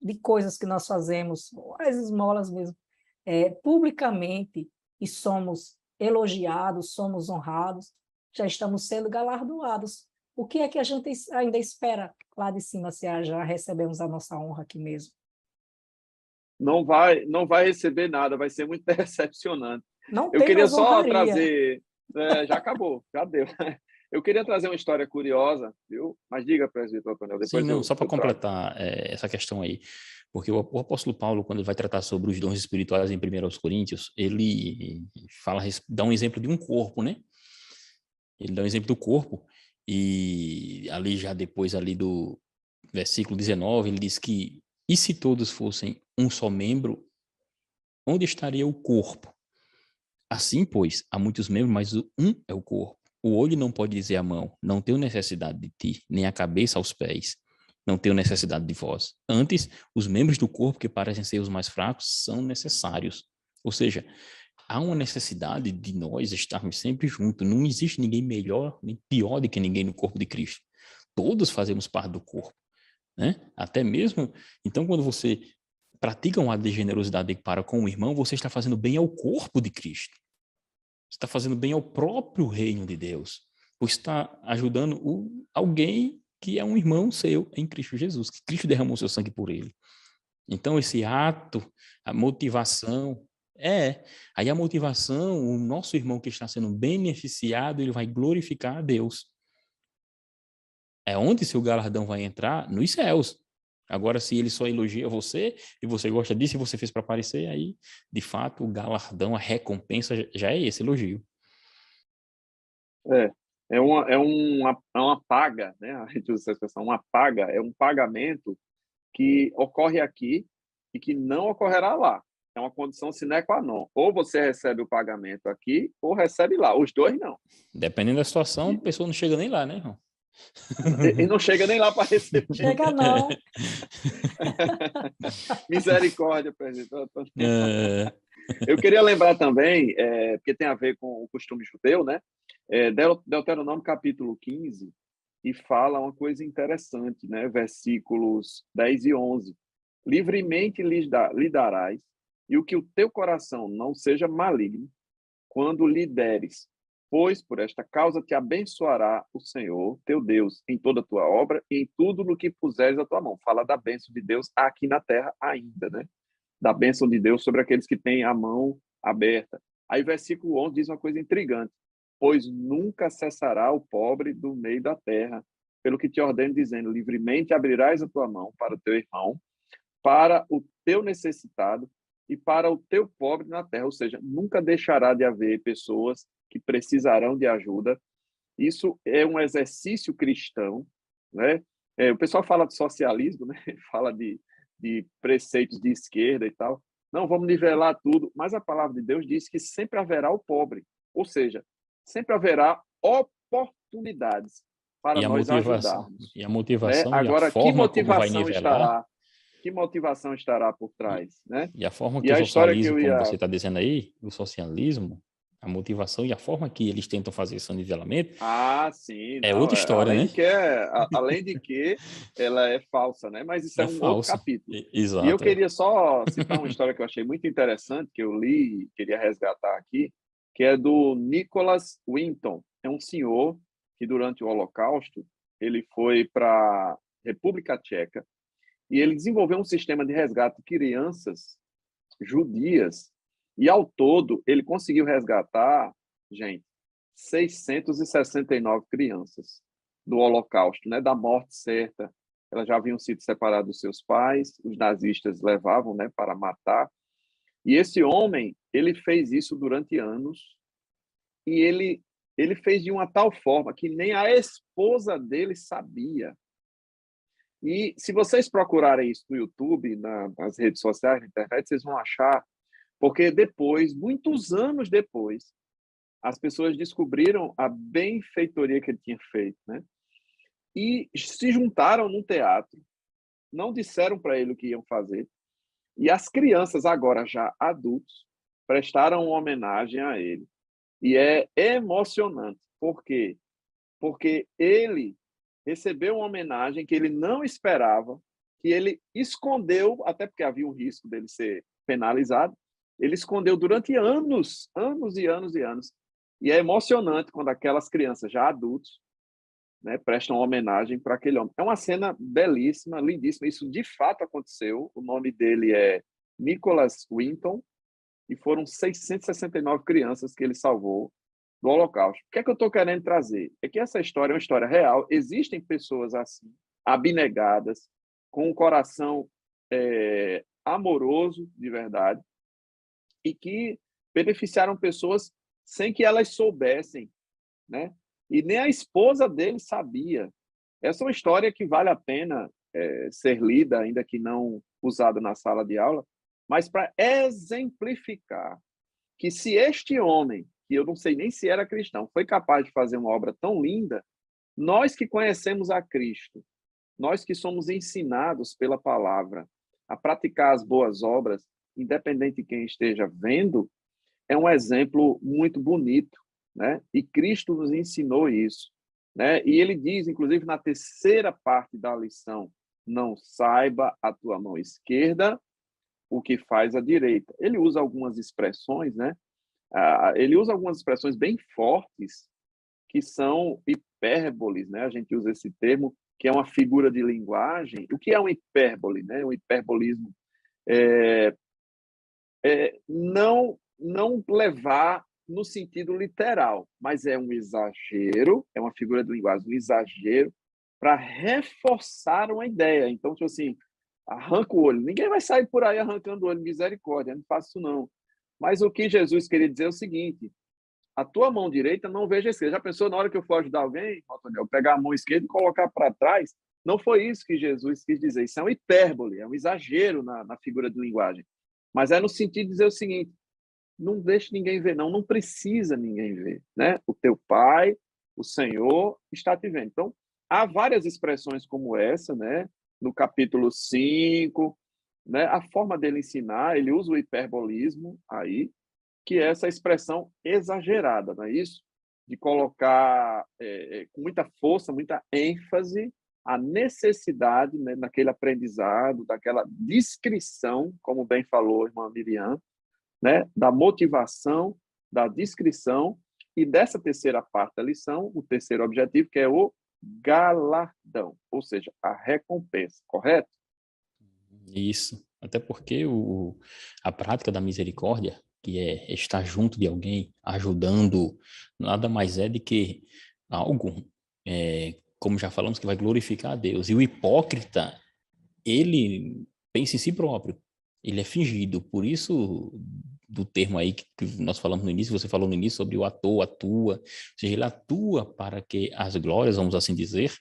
de coisas que nós fazemos, as esmolas mesmo, publicamente, e somos elogiados, somos honrados, já estamos sendo galardoados. O que é que a gente ainda espera lá de cima, se já recebemos a nossa honra aqui mesmo? Não vai receber nada, vai ser muito decepcionante. Não Eu tem queria mais só honraria. trazer... já acabou, já deu. Eu queria trazer uma história curiosa, viu? Mas diga, presbítero Antônio, Sim, depois não, só para eu trago. completar essa questão aí, porque o apóstolo Paulo, quando ele vai tratar sobre os dons espirituais em 1 Coríntios, ele dá um exemplo de um corpo, né? Ele dá um exemplo do corpo, e ali já depois ali do versículo 19, ele diz que, e se todos fossem um só membro, onde estaria o corpo? Assim, pois, há muitos membros, mas um é o corpo. O olho não pode dizer à mão, não tenho necessidade de ti, nem a cabeça aos pés, não tenho necessidade de vós. Antes, os membros do corpo que parecem ser os mais fracos são necessários. Ou seja, há uma necessidade de nós estarmos sempre juntos. Não existe ninguém melhor nem pior do que ninguém no corpo de Cristo. Todos fazemos parte do corpo, né? Até mesmo, então, quando você pratica um ato de generosidade para com o irmão, você está fazendo bem ao corpo de Cristo. Você está fazendo bem ao próprio reino de Deus. Você está ajudando alguém que é um irmão seu em Cristo Jesus, que Cristo derramou seu sangue por ele. Então, esse ato, a motivação, aí a motivação, o nosso irmão que está sendo beneficiado, ele vai glorificar a Deus. É onde seu galardão vai entrar? Nos céus. Agora, se ele só elogia você, e você gosta disso, e você fez para aparecer, aí, de fato, o galardão, a recompensa já é esse elogio. É uma paga, né? A gente usa essa expressão, uma paga, é um pagamento que ocorre aqui e que não ocorrerá lá. É uma condição sine qua non. Ou você recebe o pagamento aqui, ou recebe lá. Os dois não. Dependendo da situação, a pessoa não chega nem lá, né, irmão? E não chega nem lá para receber. Chega não. Misericórdia, presidente. Eu queria lembrar também, porque tem a ver com o costume judeu, né? Deuteronômio capítulo 15, e fala uma coisa interessante, né? Versículos 10 e 11. Livremente lhe darás, e o que o teu coração não seja maligno, quando lhe deres, pois por esta causa te abençoará o Senhor, teu Deus, em toda a tua obra e em tudo no que puseres a tua mão. Fala da bênção de Deus aqui na terra ainda, né? Da bênção de Deus sobre aqueles que têm a mão aberta. Aí versículo 11 diz uma coisa intrigante. Pois nunca cessará o pobre do meio da terra, pelo que te ordeno, dizendo, livremente abrirás a tua mão para o teu irmão, para o teu necessitado e para o teu pobre na terra. Ou seja, nunca deixará de haver pessoas que precisarão de ajuda. Isso é um exercício cristão, né? O pessoal fala de socialismo, né? Fala de preceitos de esquerda e tal. Não, vamos nivelar tudo. Mas a palavra de Deus diz que sempre haverá o pobre. Ou seja, sempre haverá oportunidades para nós ajudarmos. E a motivação, né? Agora, e a forma como vai nivelar... Que motivação estará por trás, né? E a forma E que o a história que socialismo, eu como ia... você está dizendo aí, o socialismo, a motivação e a forma que eles tentam fazer esse nivelamento sim. é Não, outra história, né? Além de que ela é falsa, né? Mas isso é um outro falsa. capítulo. E eu Exato. queria só citar uma história que eu achei muito interessante, que eu li e queria resgatar aqui, que é do Nicholas Winton. É um senhor que, durante o Holocausto, ele foi para a República Tcheca e ele desenvolveu um sistema de resgate de crianças judias. E, ao todo, ele conseguiu resgatar, gente, 669 crianças do Holocausto, né, da morte certa. Elas já haviam sido separadas dos seus pais, os nazistas levavam, né, para matar. E esse homem, ele fez isso durante anos, e ele fez de uma tal forma que nem a esposa dele sabia. E se vocês procurarem isso no YouTube, nas redes sociais, na internet, vocês vão achar, porque depois, muitos anos depois, as pessoas descobriram a benfeitoria que ele tinha feito, né? E se juntaram num teatro, não disseram para ele o que iam fazer, e as crianças, agora já adultos, prestaram uma homenagem a ele. E é emocionante. Por quê? Porque ele recebeu uma homenagem que ele não esperava, que ele escondeu, até porque havia um risco dele ser penalizado, ele escondeu durante anos, anos e anos e anos. E é emocionante quando aquelas crianças, já adultos, né, prestam homenagem para aquele homem. É uma cena belíssima, lindíssima. Isso de fato aconteceu. O nome dele é Nicholas Winton, e foram 669 crianças que ele salvou do Holocausto. O que é que eu estou querendo trazer? É que essa história é uma história real. Existem pessoas assim, abnegadas, com um coração amoroso, de verdade, e que beneficiaram pessoas sem que elas soubessem, né? E nem a esposa dele sabia. Essa é uma história que vale a pena ser lida, ainda que não usada na sala de aula, mas para exemplificar que se este homem, que eu não sei nem se era cristão, foi capaz de fazer uma obra tão linda, nós que conhecemos a Cristo, nós que somos ensinados pela palavra a praticar as boas obras, independente de quem esteja vendo, é um exemplo muito bonito, né? E Cristo nos ensinou isso, né? E ele diz, inclusive, na terceira parte da lição, não saiba a tua mão esquerda o que faz a direita. Ele usa algumas expressões, né? Ele usa algumas expressões bem fortes que são hipérboles, né? A gente usa esse termo, que é uma figura de linguagem. O que é um hipérbole, né? Um hiperbolismo é, não levar no sentido literal, mas é um exagero, é uma figura de linguagem, um exagero para reforçar uma ideia. Então, tipo assim, arranca o olho. Ninguém vai sair por aí arrancando o olho, misericórdia, não faço isso não. Mas o que Jesus queria dizer é o seguinte: a tua mão direita não veja a esquerda. Já pensou na hora que eu for ajudar alguém, Antônio, eu pegar a mão esquerda e colocar para trás? Não foi isso que Jesus quis dizer. Isso é um hipérbole, é um exagero na figura de linguagem. Mas é no sentido de dizer o seguinte: não deixe ninguém ver, não precisa ninguém ver, né? O teu pai, o Senhor, está te vendo. Então, há várias expressões como essa, né? No capítulo 5, né? A forma dele ensinar, ele usa o hiperbolismo aí, que é essa expressão exagerada, não é isso? De colocar com muita força, muita ênfase, a necessidade, né, naquele aprendizado, daquela descrição, como bem falou a irmã Miriam, né, da motivação, da descrição e dessa terceira parte da lição, o terceiro objetivo, que é o galardão, ou seja, a recompensa, correto? Isso. Até porque a prática da misericórdia, que é estar junto de alguém, ajudando, nada mais é do que algo, como já falamos, que vai glorificar a Deus. E o hipócrita, ele pensa em si próprio, ele é fingido. Por isso, do termo aí que nós falamos no início, você falou no início sobre o ator, atua, ou seja, ele atua para que as glórias, vamos assim dizer,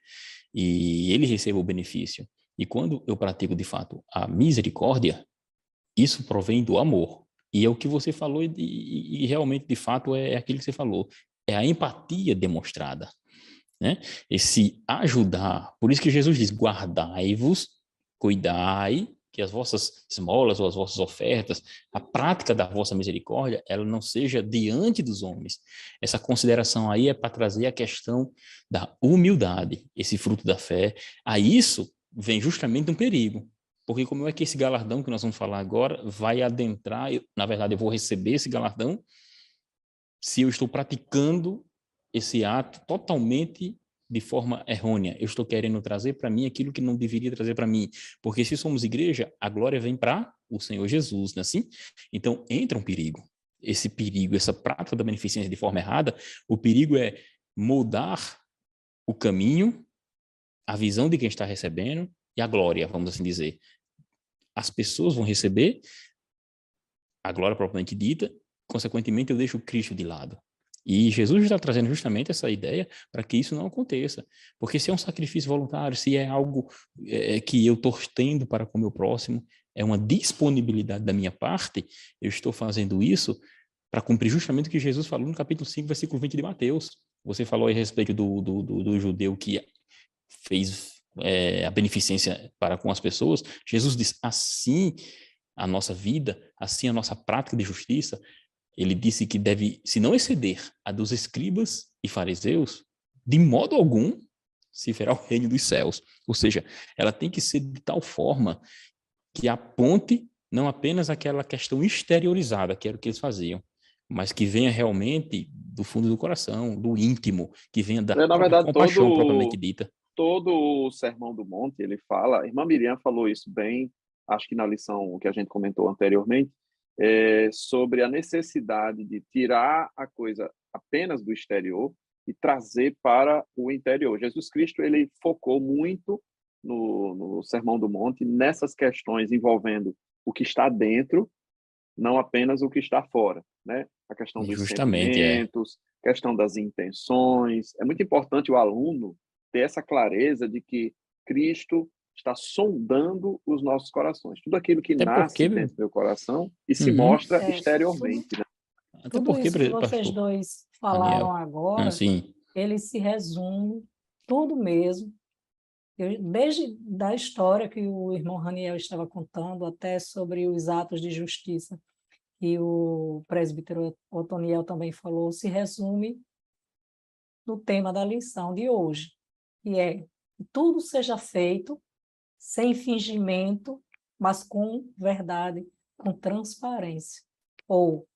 e ele receba o benefício. E quando eu pratico de fato a misericórdia, isso provém do amor. E é o que você falou, e realmente, de fato, é aquilo que você falou. É a empatia demonstrada, né? Esse ajudar. Por isso que Jesus diz: guardai-vos, cuidai, que as vossas esmolas ou as vossas ofertas, a prática da vossa misericórdia, ela não seja diante dos homens. Essa consideração aí é para trazer a questão da humildade, esse fruto da fé. A isso vem justamente um perigo. Porque como é que esse galardão que nós vamos falar agora vai adentrar, na verdade eu vou receber esse galardão se eu estou praticando esse ato totalmente de forma errônea. Eu estou querendo trazer para mim aquilo que não deveria trazer para mim. Porque se somos igreja, a glória vem para o Senhor Jesus, não é assim? Então, entra um perigo. Esse perigo, essa prática da beneficência de forma errada, o perigo é moldar o caminho, a visão de quem está recebendo e a glória, vamos assim dizer. As pessoas vão receber a glória propriamente dita, consequentemente eu deixo o Cristo de lado. E Jesus está trazendo justamente essa ideia para que isso não aconteça. Porque se é um sacrifício voluntário, se é algo que eu estou tendo para com o meu próximo, é uma disponibilidade da minha parte, eu estou fazendo isso para cumprir justamente o que Jesus falou no capítulo 5, versículo 20 de Mateus. Você falou a respeito do judeu que fez a beneficência para com as pessoas. Jesus diz: assim a nossa vida, assim a nossa prática de justiça. Ele disse que deve, se não exceder a dos escribas e fariseus, de modo algum se verá o reino dos céus. Ou seja, ela tem que ser de tal forma que aponte não apenas aquela questão exteriorizada, que era o que eles faziam, mas que venha realmente do fundo do coração, do íntimo, que venha da Na própria verdade, compaixão propriamente dita. todo o Sermão do Monte, ele fala, a irmã Miriam falou isso bem, acho que na lição que a gente comentou anteriormente, sobre a necessidade de tirar a coisa apenas do exterior e trazer para o interior. Jesus Cristo, ele focou muito no Sermão do Monte nessas questões envolvendo o que está dentro, não apenas o que está fora, né? A questão dos Justamente, sentimentos, questão das intenções. É muito importante o aluno ter essa clareza de que Cristo está sondando os nossos corações. Tudo aquilo que até nasce porque, dentro do meu coração e se uhum, mostra Tudo, exteriormente, né? até tudo porque, isso que vocês pastor dois falaram Raniel, agora, assim, ele se resume, tudo mesmo. Desde da história que o irmão Raniel estava contando, até sobre os atos de justiça, que o presbítero Otoniel também falou, se resume no tema da lição de hoje, que é que tudo seja feito sem fingimento, mas com verdade, com transparência, ou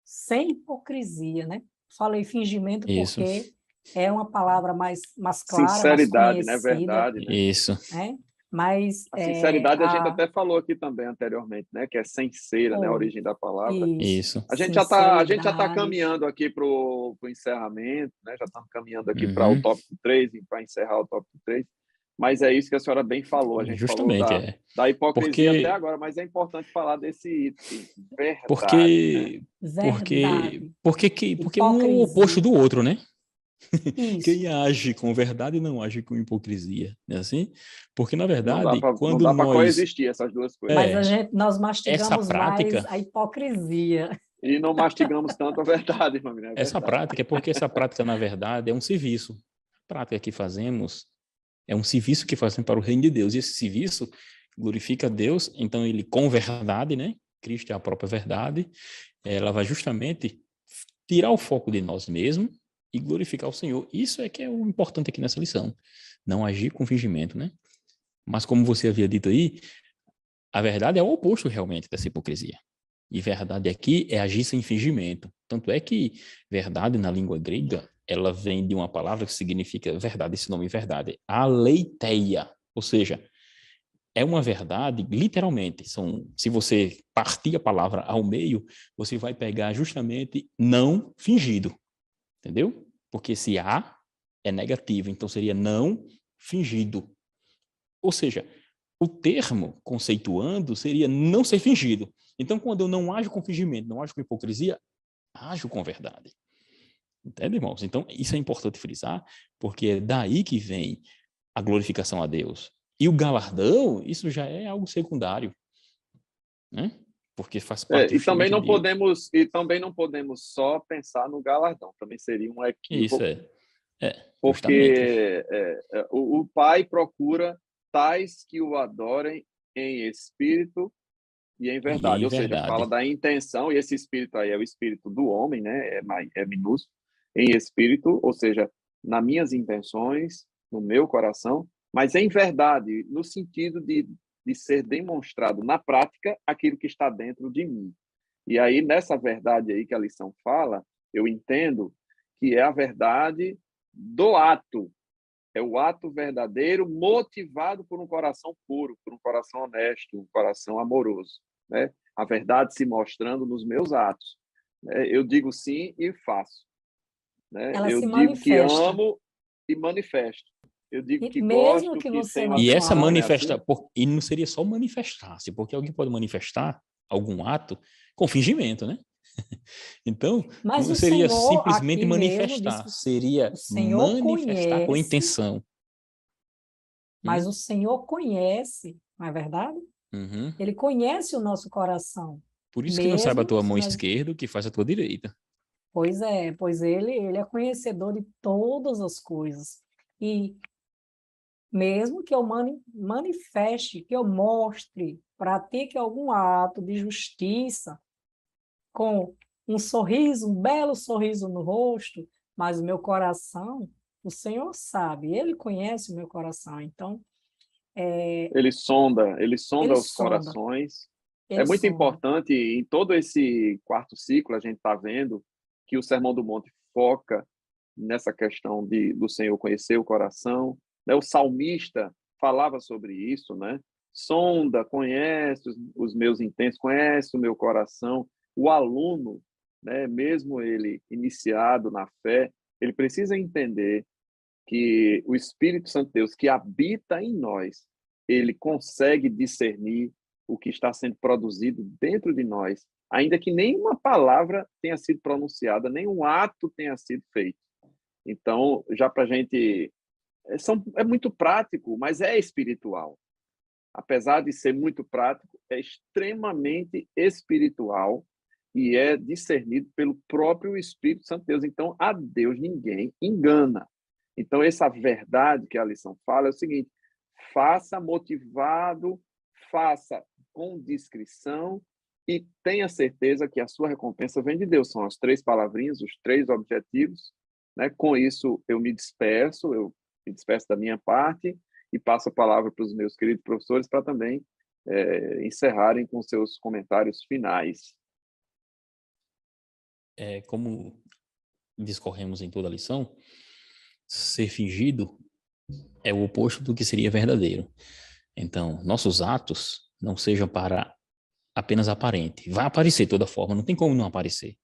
sem hipocrisia, né? Falei fingimento Isso, porque é uma palavra mais clara, mais Sinceridade, né? conhecida, Verdade, né? isso. né? Mas A sinceridade a gente até falou aqui também anteriormente, né? Que é sincera, né? A foi origem da palavra. isso, Isso. A gente já tá sinceridade. caminhando aqui para o encerramento, né? Já estamos caminhando aqui para o Uhum. tópico 3 e para encerrar o tópico 3. Mas é isso que a senhora bem falou. A gente falou Justamente, é. da hipocrisia até Porque, agora, mas é importante falar desse item, verdade, né? porque, Verdade, porque um é o oposto hipocrisia. do outro, né? Isso. Quem age com verdade não age com hipocrisia, não é assim? Porque, na Não dá verdade, para não quando dá para nós... coexistir essas duas coisas. Mas É, nós essa mastigamos mais prática, a hipocrisia. E não mastigamos tanto a verdade, família, é essa verdade. prática é porque essa prática, na verdade, é um serviço. A prática que fazemos é um serviço que fazemos para o reino de Deus. E esse serviço glorifica a Deus, então ele com verdade, né? Cristo é a própria verdade, ela vai justamente tirar o foco de nós mesmos e glorificar o Senhor. Isso é que é o importante aqui nessa lição. Não agir com fingimento, né? Mas como você havia dito aí, a verdade é o oposto realmente dessa hipocrisia. E verdade aqui é agir sem fingimento. Tanto é que verdade na língua grega, ela vem de uma palavra que significa verdade, esse nome verdade, aletheia. Ou seja, é uma verdade, literalmente. Se você partir a palavra ao meio, você vai pegar justamente não fingido. Entendeu? Porque esse A é negativo, então seria não fingido. Ou seja, o termo conceituando seria não ser fingido. Então, quando eu não ajo com fingimento, não ajo com hipocrisia, ajo com verdade. Entende, irmãos? Então, isso é importante frisar, porque é daí que vem a glorificação a Deus. E o galardão, isso já é algo secundário, né? Porque faz parte E também justamente não de... podemos só pensar no galardão, também seria um Isso equívoco, justamente. porque o Pai procura tais que o adorem em espírito e em E verdade, em ou seja, fala verdade. da intenção, e esse espírito aí é o espírito do homem, né? É minúsculo, em espírito, ou seja, nas minhas intenções, no meu coração, mas em verdade, no sentido de ser demonstrado na prática aquilo que está dentro de mim. E aí, nessa verdade aí que a lição fala, eu entendo que é a verdade do ato, é o ato verdadeiro motivado por um coração puro, por um coração honesto, um coração amoroso, né? A verdade se mostrando nos meus atos, né? Eu digo sim e faço, né? Ela Eu se digo que manifesta. amo e manifesto. Eu digo E que mesmo gosto, que que você tenho não E essa atenção, não é fale, assim? e não seria só manifestar-se, porque alguém pode manifestar algum ato com fingimento, né? Então, mas não o seria Senhor simplesmente aqui mesmo diz manifestar, que seria o Senhor manifestar com conhece, intenção. mas o Hum? Senhor conhece, não é verdade? Uhum. Ele conhece o nosso coração, Por isso que não saiba a mesmo tua se mão nós... esquerda o que faz a tua direita. Pois ele é conhecedor de todas as coisas. E mesmo que eu manifeste, que eu mostre, pratique algum ato de justiça com um sorriso, um belo sorriso no rosto, mas o meu coração, o Senhor sabe, Ele conhece o meu coração, então Ele sonda Ele os sonda, corações. É Ele muito sonda. importante, em todo esse quarto ciclo, a gente está vendo que o Sermão do Monte foca nessa questão do Senhor conhecer o coração, né? O salmista falava sobre isso, né? Sonda, conhece os meus intentos, conhece o meu coração. O aluno, né? Mesmo ele iniciado na fé, ele precisa entender que o Espírito Santo de Deus que habita em nós, ele consegue discernir o que está sendo produzido dentro de nós, ainda que nenhuma palavra tenha sido pronunciada, nenhum ato tenha sido feito. Então, já para a gente. É muito prático, mas é espiritual. Apesar de ser muito prático, é extremamente espiritual e é discernido pelo próprio Espírito Santo de Deus. Então, a Deus ninguém engana. Então, essa verdade que a lição fala é o seguinte: faça motivado, faça com discrição e tenha certeza que a sua recompensa vem de Deus. São as três palavrinhas, os três objetivos, né? Com isso, eu me disperso da minha parte e passo a palavra para os meus queridos professores para também encerrarem com seus comentários finais. Como discorremos em toda a lição, ser fingido é o oposto do que seria verdadeiro. Então, nossos atos não sejam para apenas aparente. Vai aparecer de toda forma, não tem como não aparecer.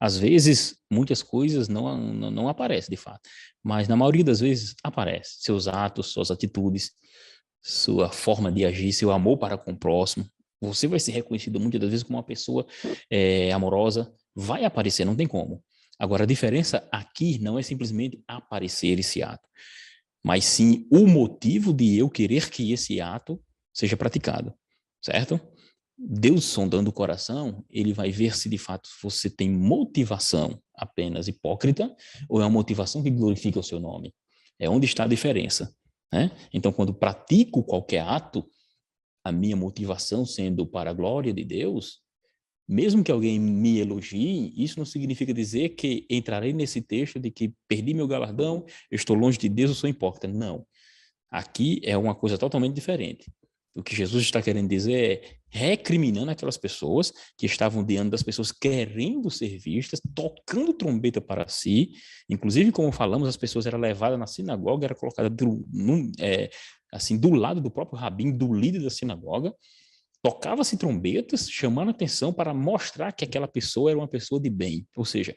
Às vezes, muitas coisas não aparecem de fato, mas na maioria das vezes aparece. Seus atos, suas atitudes, sua forma de agir, seu amor para com o próximo. Você vai ser reconhecido muitas das vezes como uma pessoa amorosa, vai aparecer, não tem como. Agora, a diferença aqui não é simplesmente aparecer esse ato, mas sim o motivo de eu querer que esse ato seja praticado, certo? Deus sondando o coração, ele vai ver se de fato você tem motivação apenas hipócrita ou é uma motivação que glorifica o seu nome. É onde está a diferença, né? Então, quando pratico qualquer ato, a minha motivação sendo para a glória de Deus, mesmo que alguém me elogie, isso não significa dizer que entrarei nesse texto de que perdi meu galardão, eu estou longe de Deus, eu sou hipócrita. Não. Aqui é uma coisa totalmente diferente. O que Jesus está querendo dizer é recriminando aquelas pessoas que estavam diante das pessoas querendo ser vistas, tocando trombeta para si. Inclusive, como falamos, as pessoas eram levadas na sinagoga, era colocada assim, do lado do próprio rabino, do líder da sinagoga. Tocava-se trombetas, chamando a atenção para mostrar que aquela pessoa era uma pessoa de bem. Ou seja,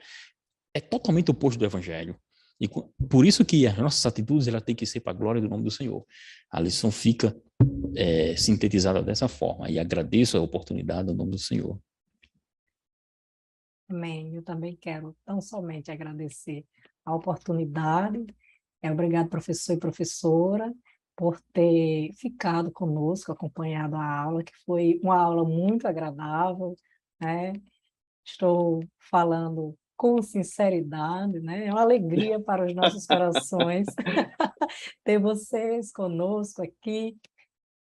é totalmente oposto do evangelho. E por isso que as nossas atitudes ela tem que ser para a glória do nome do Senhor. A lição fica sintetizada dessa forma. E agradeço a oportunidade no nome do Senhor. Amém. Eu também quero tão somente agradecer a oportunidade. Obrigado, professor e professora, por ter ficado conosco, acompanhado a aula, que foi uma aula muito agradável, né? Estou falando com sinceridade, né? É uma alegria para os nossos corações ter vocês conosco aqui.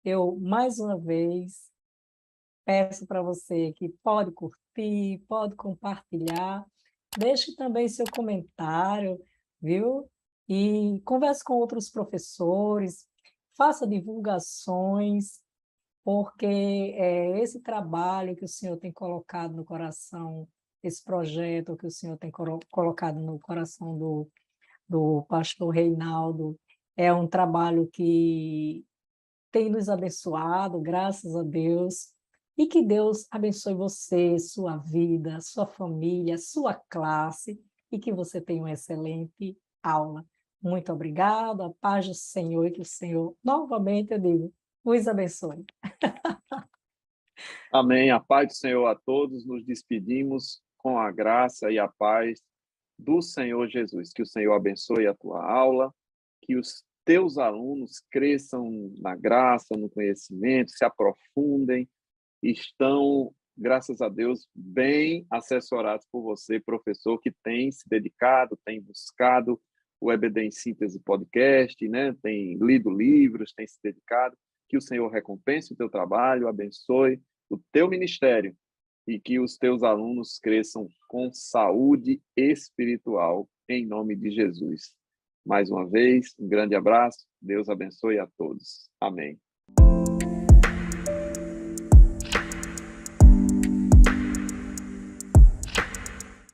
Eu, mais uma vez, peço para você que pode curtir, pode compartilhar, deixe também seu comentário, viu? E converse com outros professores, faça divulgações, porque esse trabalho que o senhor tem colocado no coração, esse projeto que o senhor tem colocado no coração do pastor Reinaldo, é um trabalho que tem nos abençoado, graças a Deus, e que Deus abençoe você, sua vida, sua família, sua classe, e que você tenha uma excelente aula. Muito obrigada, a paz do Senhor, e que o Senhor, novamente eu digo, os abençoe. Amém. A paz do Senhor a todos. Nos despedimos com a graça e a paz do Senhor Jesus. Que o Senhor abençoe a tua aula, que os teus alunos cresçam na graça, no conhecimento, se aprofundem, estão, graças a Deus, bem assessorados por você, professor, que tem se dedicado, tem buscado o EBD em Síntese Podcast, né? Tem lido livros, tem se dedicado. Que o Senhor recompense o teu trabalho, abençoe o teu ministério e que os teus alunos cresçam com saúde espiritual, em nome de Jesus. Mais uma vez, um grande abraço. Deus abençoe a todos. Amém.